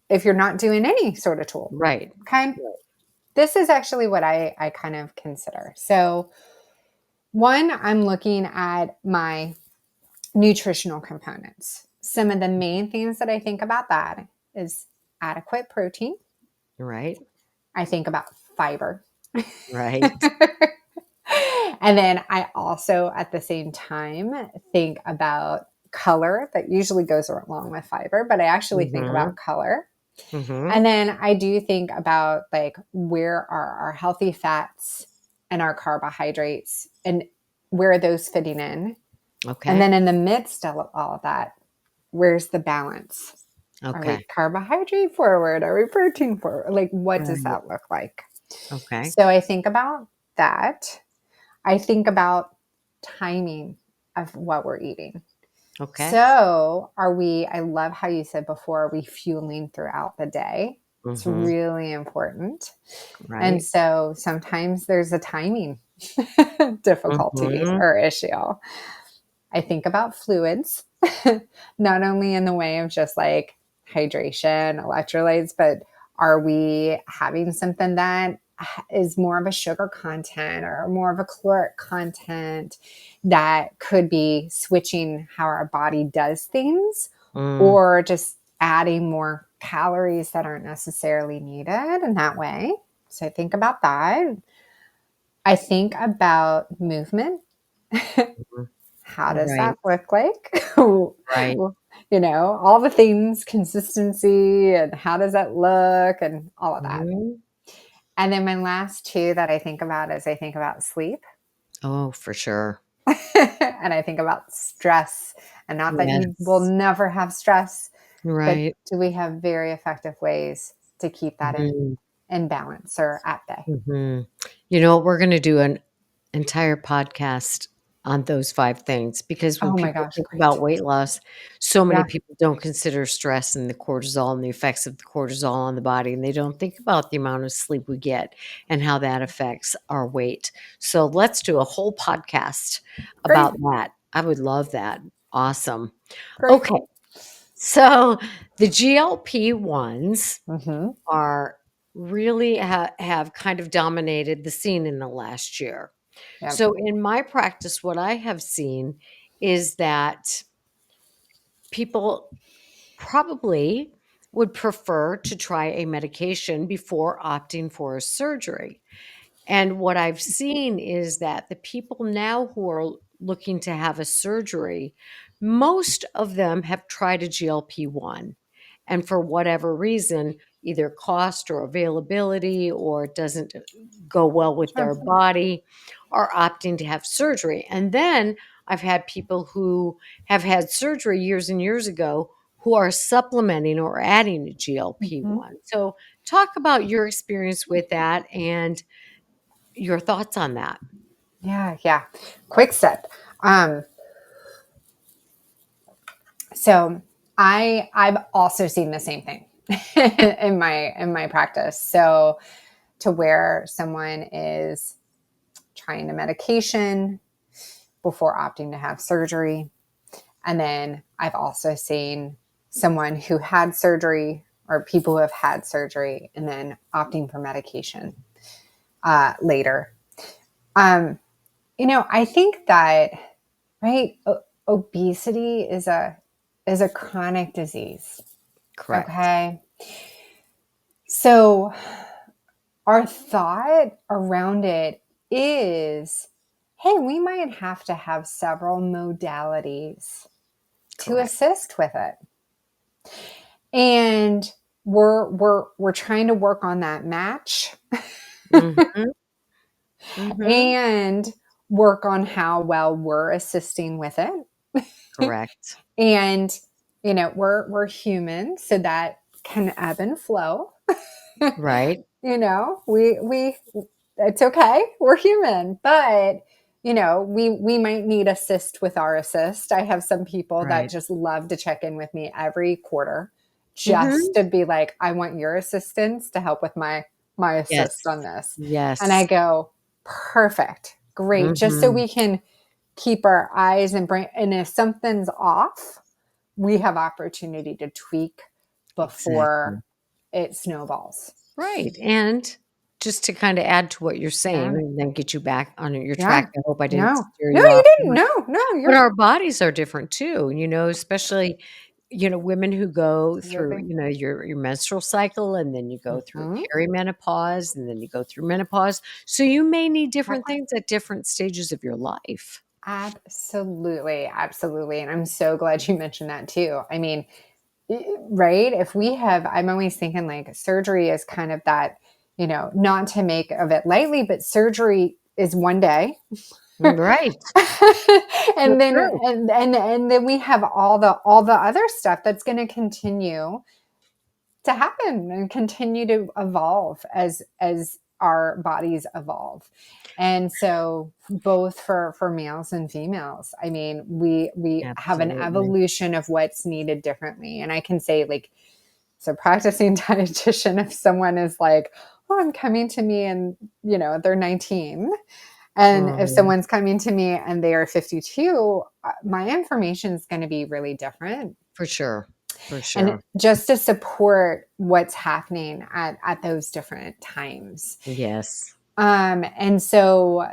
if you're not doing any sort of tool. Right. Okay. This is actually what I kind of consider. So, one, I'm looking at my nutritional components. Some of the main things that I think about that is adequate protein. Right. I think about fiber. Right. And then I also, at the same time, think about color. That usually goes along with fiber, but I actually think Mhm. about color. Mm-hmm. And then I do think about like where are our healthy fats and our carbohydrates and where are those fitting in? And Okay. then in the midst of all of that, where's the balance? Are we Okay. carbohydrate forward? Are we protein forward? Like, what does Right. that look like? Okay. So I think about that. I think about timing of what we're eating. Okay. So, I love how you said before, are we fueling throughout the day? It's Mm-hmm. really important. And Right. so sometimes there's a timing difficulty Mm-hmm. or issue. I think about fluids, not only in the way of just like hydration, electrolytes, but are we having something that is more of a sugar content or more of a caloric content that could be switching how our body does things Mm. or just adding more calories that aren't necessarily needed in that way. So I think about that. I think about movement. How does Right. that look like? Right. All the things, consistency, and how does that look, and all of that. Mm-hmm. And then my last two that I think about is I think about sleep Oh, for sure. and I think about stress. And not that you will Yes. never have stress, but Right. do we have very effective ways to keep that Mm-hmm. in balance or at bay? Mm-hmm. You know, we're going to do an entire podcast on those 5 things because when Oh my people gosh, think about great. weight loss, so many Yeah, people don't consider stress and the cortisol and the effects of the cortisol on the body, and they don't think about the amount of sleep we get and how that affects our weight. So let's do a whole podcast great, about that. I would love that. Awesome. great. Okay. So the GLP-1s Mm-hmm. are really have kind of dominated the scene in the last year. Yep. So in my practice, what I have seen is that people probably would prefer to try a medication before opting for a surgery. And what I've seen is that the people now who are looking to have a surgery, most of them have tried a GLP-1. And for whatever reason, either cost or availability or it doesn't go well with Sure. their body, are opting to have surgery. And then I've had people who have had surgery years and years ago who are supplementing or adding a Mm-hmm. GLP-1. So talk about your experience with that and your thoughts on that. Yeah, yeah. Quick sip. Um, so I've also seen the same thing in my practice. So to where someone is trying a medication before opting to have surgery. And then I've also seen someone who had surgery or people who have had surgery and then opting for medication later. Um, I think that right, obesity is a chronic disease. Correct. Okay, so our thought around it is, hey, we might have to have several modalities to Correct. assist with it. And we're trying to work on that match Mhm. Mhm. and work on how well we're assisting with it. Correct. And we're human, so that can ebb and flow. Right. We it's okay. We're human, but we might need assist with our assist. I have some people that Right. just love to check in with me every quarter just Mhm. to be like, I want your assistance to help with my assist Yes. on this. And I Yes. go, perfect, great, just so Mhm. we can keep our eyes and brain, and if something's off, we have opportunity to tweak before Exactly. it snowballs. Right, and just to kinda add to what you're saying Yeah. and then get you back on your Yeah. track, I hope I didn't No. steer No, you you off. didn't. No, no, But you're our bodies are different too, especially, women who go through, absolutely. your menstrual cycle, and then you go through Mhm. perimenopause, and then you go through menopause. So you may need Yep. different things at different stages of your life. Absolutely, absolutely, and I'm so glad you mentioned that too. I mean, right? If we have, I'm always thinking like surgery is kind of that, not to make of it lightly, but surgery is one day. Right. So and then true. and then we have all the other stuff that's going to continue to happen and continue to evolve as our bodies evolve. And so both for males and females, I mean, we have an Absolutely. evolution of what's needed differently. And I can say, like, so practicing dietitian, if someone is like, oh, I'm coming to me and they're 19, and if Mhm. someone's coming to me and they are 52, my information is going to be really different. For sure. For And sure. just to support what's happening at those different times. Yes. And so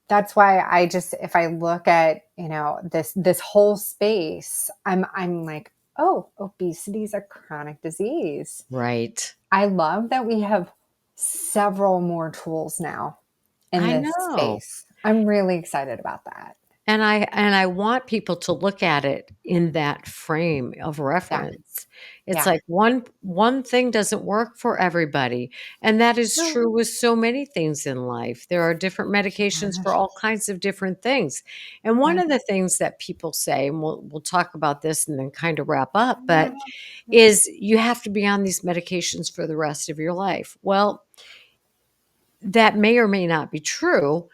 that's why I just, if I look at, this whole space, I'm like, oh, obesity is a chronic disease. Right. I love that we have several more tools now in I this know. space. I'm really excited about that. And I want people to look at it in that frame of Yeah. reference. It's Yeah. like one thing doesn't work for everybody, and that is No. true with so many things in life. There are different medications for all kinds of different things. And one Yeah. of the things that people say, and we'll talk about this and then kind of wrap up, Yeah. but Yeah. is you have to be on these medications for the rest of your life. Well, that may or may not be true,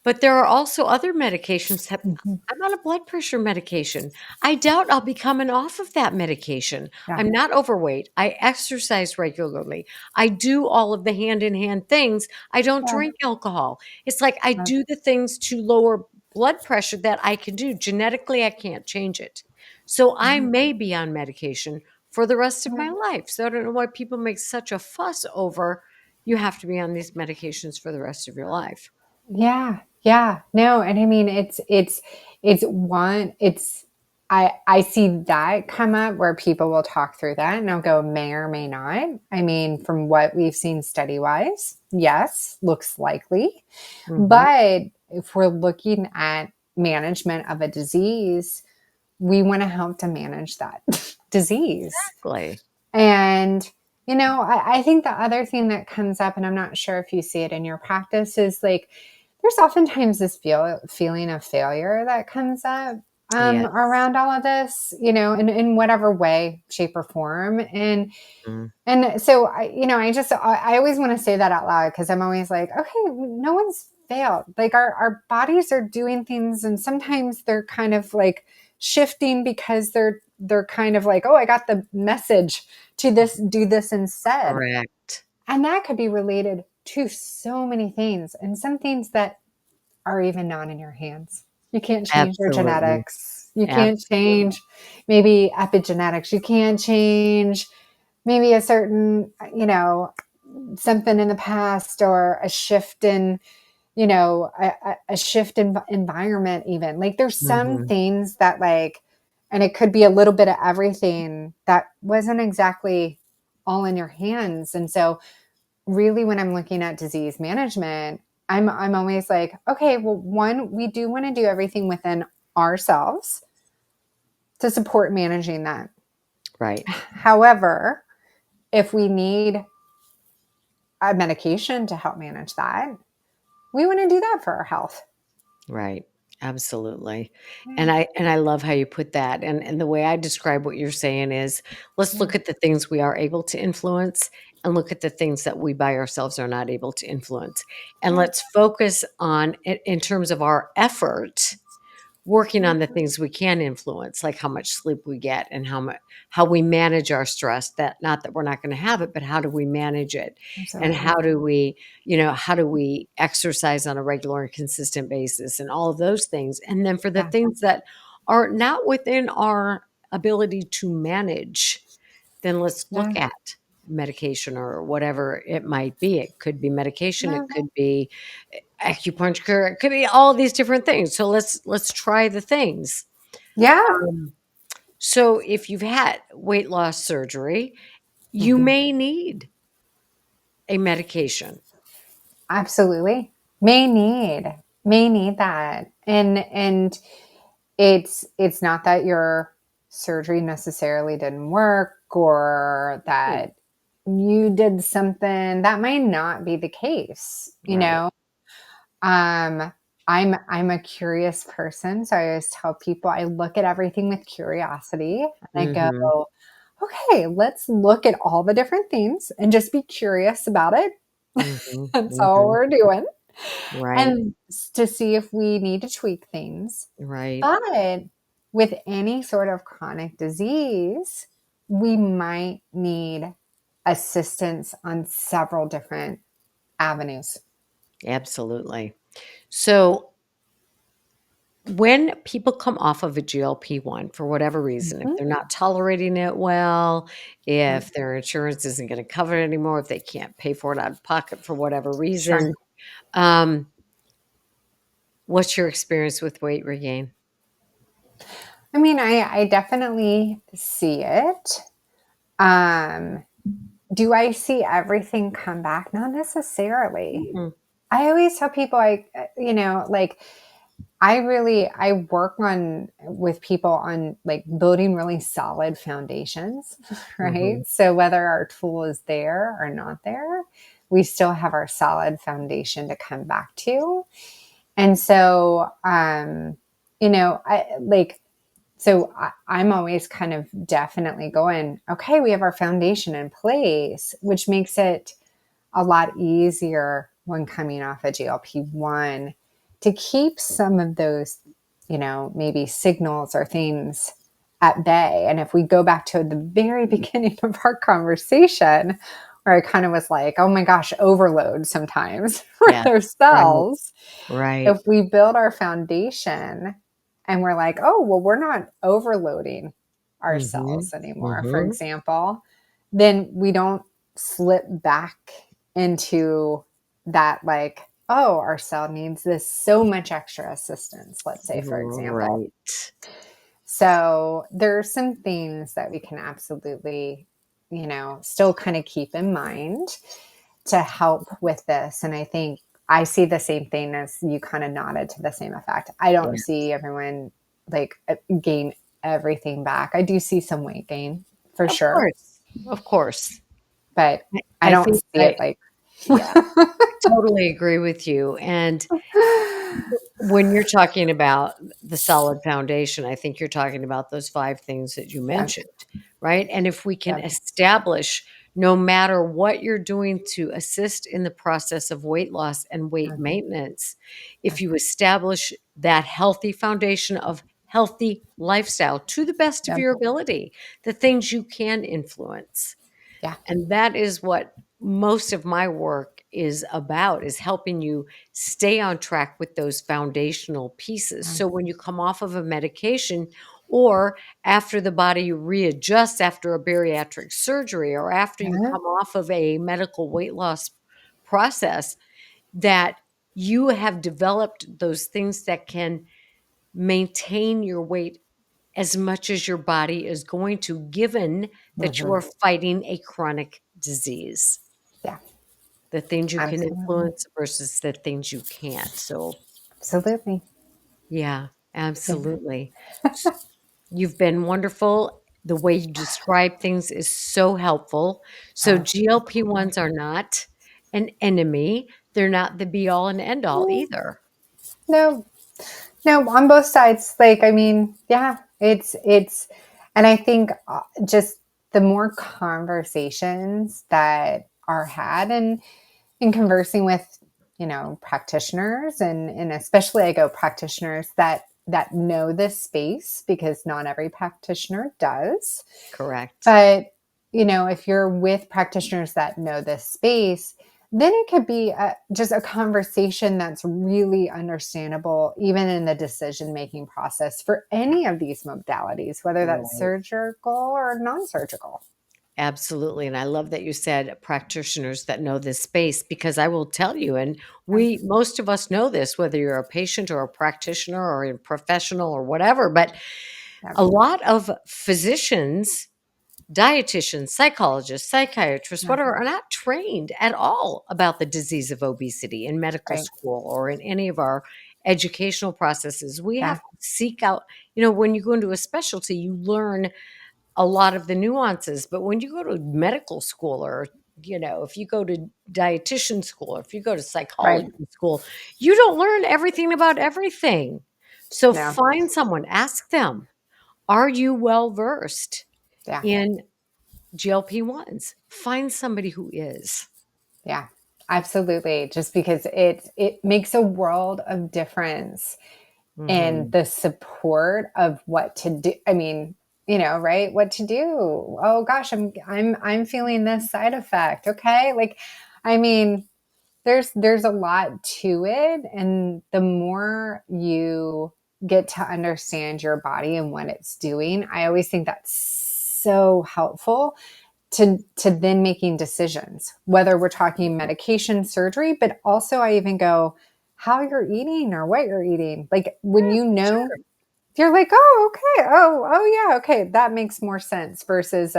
but there are also other medications that Mhm. I'm on a blood pressure medication. I doubt I'll be coming off of that medication. Yeah. I'm not overweight. I exercise regularly. I do all of the hand in hand things. I don't Yeah. drink alcohol. It's like I Yeah. do the things to lower blood pressure that I can do. Genetically, I can't change it. So I Mhm. may be on medication for the rest of my Yeah. life. So I don't know why people make such a fuss over you have to be on these medications for the rest of your life. Yeah. Yeah. No, and I mean it's one it's I see that come up where people will talk through that and I'll go may or may not. I mean, from what we've seen study wise, yes, looks likely. Mhm. But if we're looking at management of a disease, we want to help to manage that disease. Exactly. And, I think the other thing that comes up, and I'm not sure if you see it in your practice, is like there's oftentimes this feeling of failure that comes up Yes. around all of this, in whatever way, shape, or form. And Mm. and so I always want to say that out loud because I'm always like, okay, no one's failed. Like our bodies are doing things, and sometimes they're kind of like shifting because they're kind of like, oh, I got the message to this, do this instead. Correct. And that could be related to so many things, and some things that are even not in your hands. You can't change your Absolutely. genetics. You can't Absolutely. change maybe epigenetics. You can't change maybe a certain, something in the past, or a shift in, a shift in environment, even. Like there's some Mhm. things that, like, and it could be a little bit of everything that wasn't exactly all in your hands. And so really when I'm looking at disease management, I'm always like, okay, well, one, we do want to do everything within ourselves to support managing that. Right. However, if we need a medication to help manage that, we want to do that for our health. Right. Absolutely. Yeah. And I love how you put that. And the way I describe what you're saying is let's Yeah. look at the things we are able to influence and look at the things that we by ourselves are not able to influence. And Yeah. let's focus on it in terms of our effort working on the things we can influence, like how much sleep we get and how we manage our stress. That not that we're not going to have it, but how do we manage it? And Absolutely. how do we exercise on a regular and consistent basis and all of those things. And then for the Yeah. things that are not within our ability to manage, then let's Yeah. look at medication or whatever it might be. It could be medication, it Yeah. could be acupuncture, it could be all these different things. So let's try the things. Yeah. Um, so if you've had weight loss surgery, you Mhm. may need a medication. Absolutely. May need, may need that. And it's not that you're surgery necessarily didn't work or Right. that you did something that might not be the case, you Right. know? Um, I'm a curious person, so I always tell people I look at everything with curiosity and I Mhm. go, okay, let's look at all the different things and just be curious about it. Mhm. That's all Mhm. we're doing. Right. And to see if we need to tweak things. Right. But with any sort of chronic disease, we might need assistance on several different avenues. Absolutely. So when people come off of a GLP-1 for whatever reason, if Mhm. they're not tolerating it well, Yep. if their insurance isn't going to cover it anymore, if they can't pay for it out of pocket for whatever Sure. reason, um, what's your experience with weight regain? I mean, I definitely see it. Um, do I see everything come back? Not necessarily. Mhm. I always tell people like I work on with people on like building really solid foundations, Mhm. right? So whether our tool is there or not there, we still have our solid foundation to come back to. And so I like I'm always kind of definitely going, okay, we have our foundation in place, which makes it a lot easier when coming off a GLP-1 to keep some of those, maybe signals or things at bay. And if we go back to the very beginning of our conversation, where I kind of was like, oh my gosh, overload sometimes with Yeah. our Right. cells, Right. if we build our foundation and we're like, oh, well, we're not overloading our Mhm. cells anymore, for Mhm. example, then we don't slip back into that, like, oh, our cell needs this so much extra assistance, let's say, for example. Right. So there are some things that we can absolutely, still kind of keep in mind to help with this. And I think I see the same thing as you kind of nodded to the same effect. I don't Yeah. see everyone like gain everything back. I do see some weight gain for Of sure, course. Of course. but I I I don't think see it like yeah, totally agree with you, and when you're talking about the solid foundation, I think you're talking about those 5 things that you yeah, mentioned, right? And if we can yeah, establish, no matter what you're doing to assist in the process of weight loss and weight yeah, maintenance, yeah, if you establish that healthy foundation of healthy lifestyle to the best of yeah, your ability, the things you can influence. yeah, And that is what most of my work is about, is helping you stay on track with those foundational pieces. yeah, So when you come off of a medication or after the body readjusts after a bariatric surgery or after you yeah. come off of a medical weight loss process, that you have developed those things that can maintain your weight as much as your body is going to, given that you Mhm. are fighting a chronic disease. Yeah, The things you can absolutely, influence versus the things you can't. So, absolutely. yeah, Yeah. absolutely. S You've been wonderful. The way you describe things is so helpful. So Oh, GLP-1s are not an enemy. They're not the be all and end all mm, either. no, no, on both sides. Like, I mean, yeah, and I think just the more conversations that are had and in conversing with, practitioners and especially I go practitioners that know this space because not every practitioner does. Correct. But, if you're with practitioners that know this space, then it could be just a conversation that's really understandable, even in the decision making process for any of these modalities, whether that's Right. surgical or non surgical. Absolutely, and I love that you said practitioners that know this space, because I will tell you, and Yeah, we most of us know this, whether you're a patient or a practitioner or a professional or whatever, but yeah, a lot of physicians, dietitians, psychologists, psychiatrists, yeah, whatever, are not trained at all about the disease of obesity in medical right. school or in any of our educational processes. We Yeah. have to seek out, when you go into a specialty, you learn a lot of the nuances. But when you go to medical school, or if you go to dietitian school, or if you go to Right. psychology school, you don't learn everything about everything. So No. find someone, ask them, are you well versed Yeah. in GLP-1s? Find somebody who is. Yeah. Absolutely. Just because it makes a world of difference in Mhm. the support of what to do. I mean, right? What to do. Oh gosh, I'm feeling this side effect. Okay. Like, I mean, there's a lot to it. And the more you get to understand your body and what it's doing, I always think that's so helpful to then making decisions, whether we're talking medication, surgery, but also I even go how you're eating or what you're eating. Like when Sure. you're like, oh, okay. Oh yeah, okay. That makes more sense versus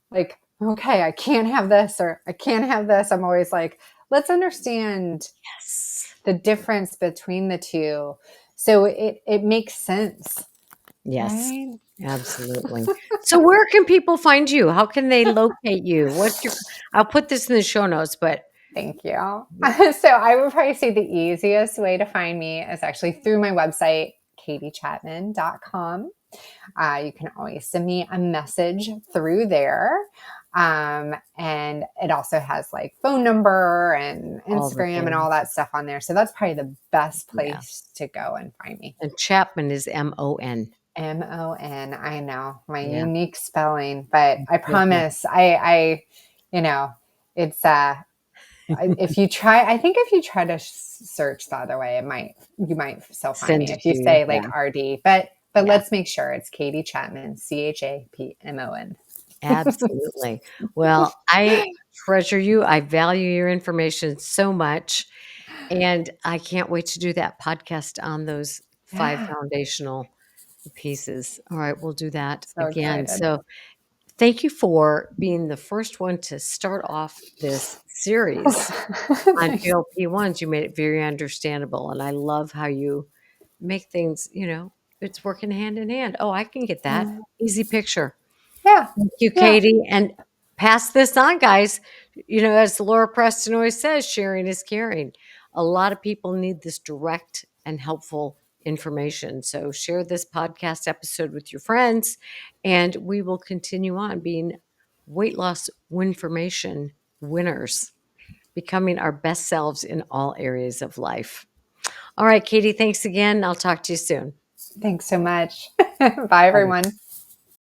like, okay, I can't have this or I can't have this. I'm always like, let's understand Yes. the difference between the two. So it makes sense. Yes. Right. Absolutely. So where can people find you? How can they locate you? I'll put this in the show notes, but Thank you. So I would probably say the easiest way to find me is actually through my website, katiechapmon.com. You can always send me a message through there. And it also has like phone number and all the Instagram and all things. that stuff on there. So that's probably the best Yeah. place to go and find me. And Chapman is MON. Mon. I know my Yeah. unique spelling, but I Yeah. promise you know, it's, if you try, I think if you try to search the other way, you might still find Send me it if to you you. say like Yeah. RD, but Yeah. let's make sure it's Katie Chapmon, Chapmon. Absolutely. Well, I treasure you. I value your information so much. And I can't wait to do that podcast on those 5 Yeah, foundational pieces. All right, we'll do that so again. excited. So, thank you for being the first one to start off this series on Thanks. GLP-1s. You made it very understandable, and I love how you make things, it's working hand in hand. Oh, I can get that. Easy picture. Yeah, Thank you, yeah, Katie, and pass this on, guys. As Laura Preston always says, sharing is caring. A lot of people need this direct and helpful information. So share this podcast episode with your friends, and we will continue on being weight loss winformation winners, becoming our best selves in all areas of life. All right, Katie, thanks again. I'll talk to you soon. thanks so much. Bye, Bye. everyone.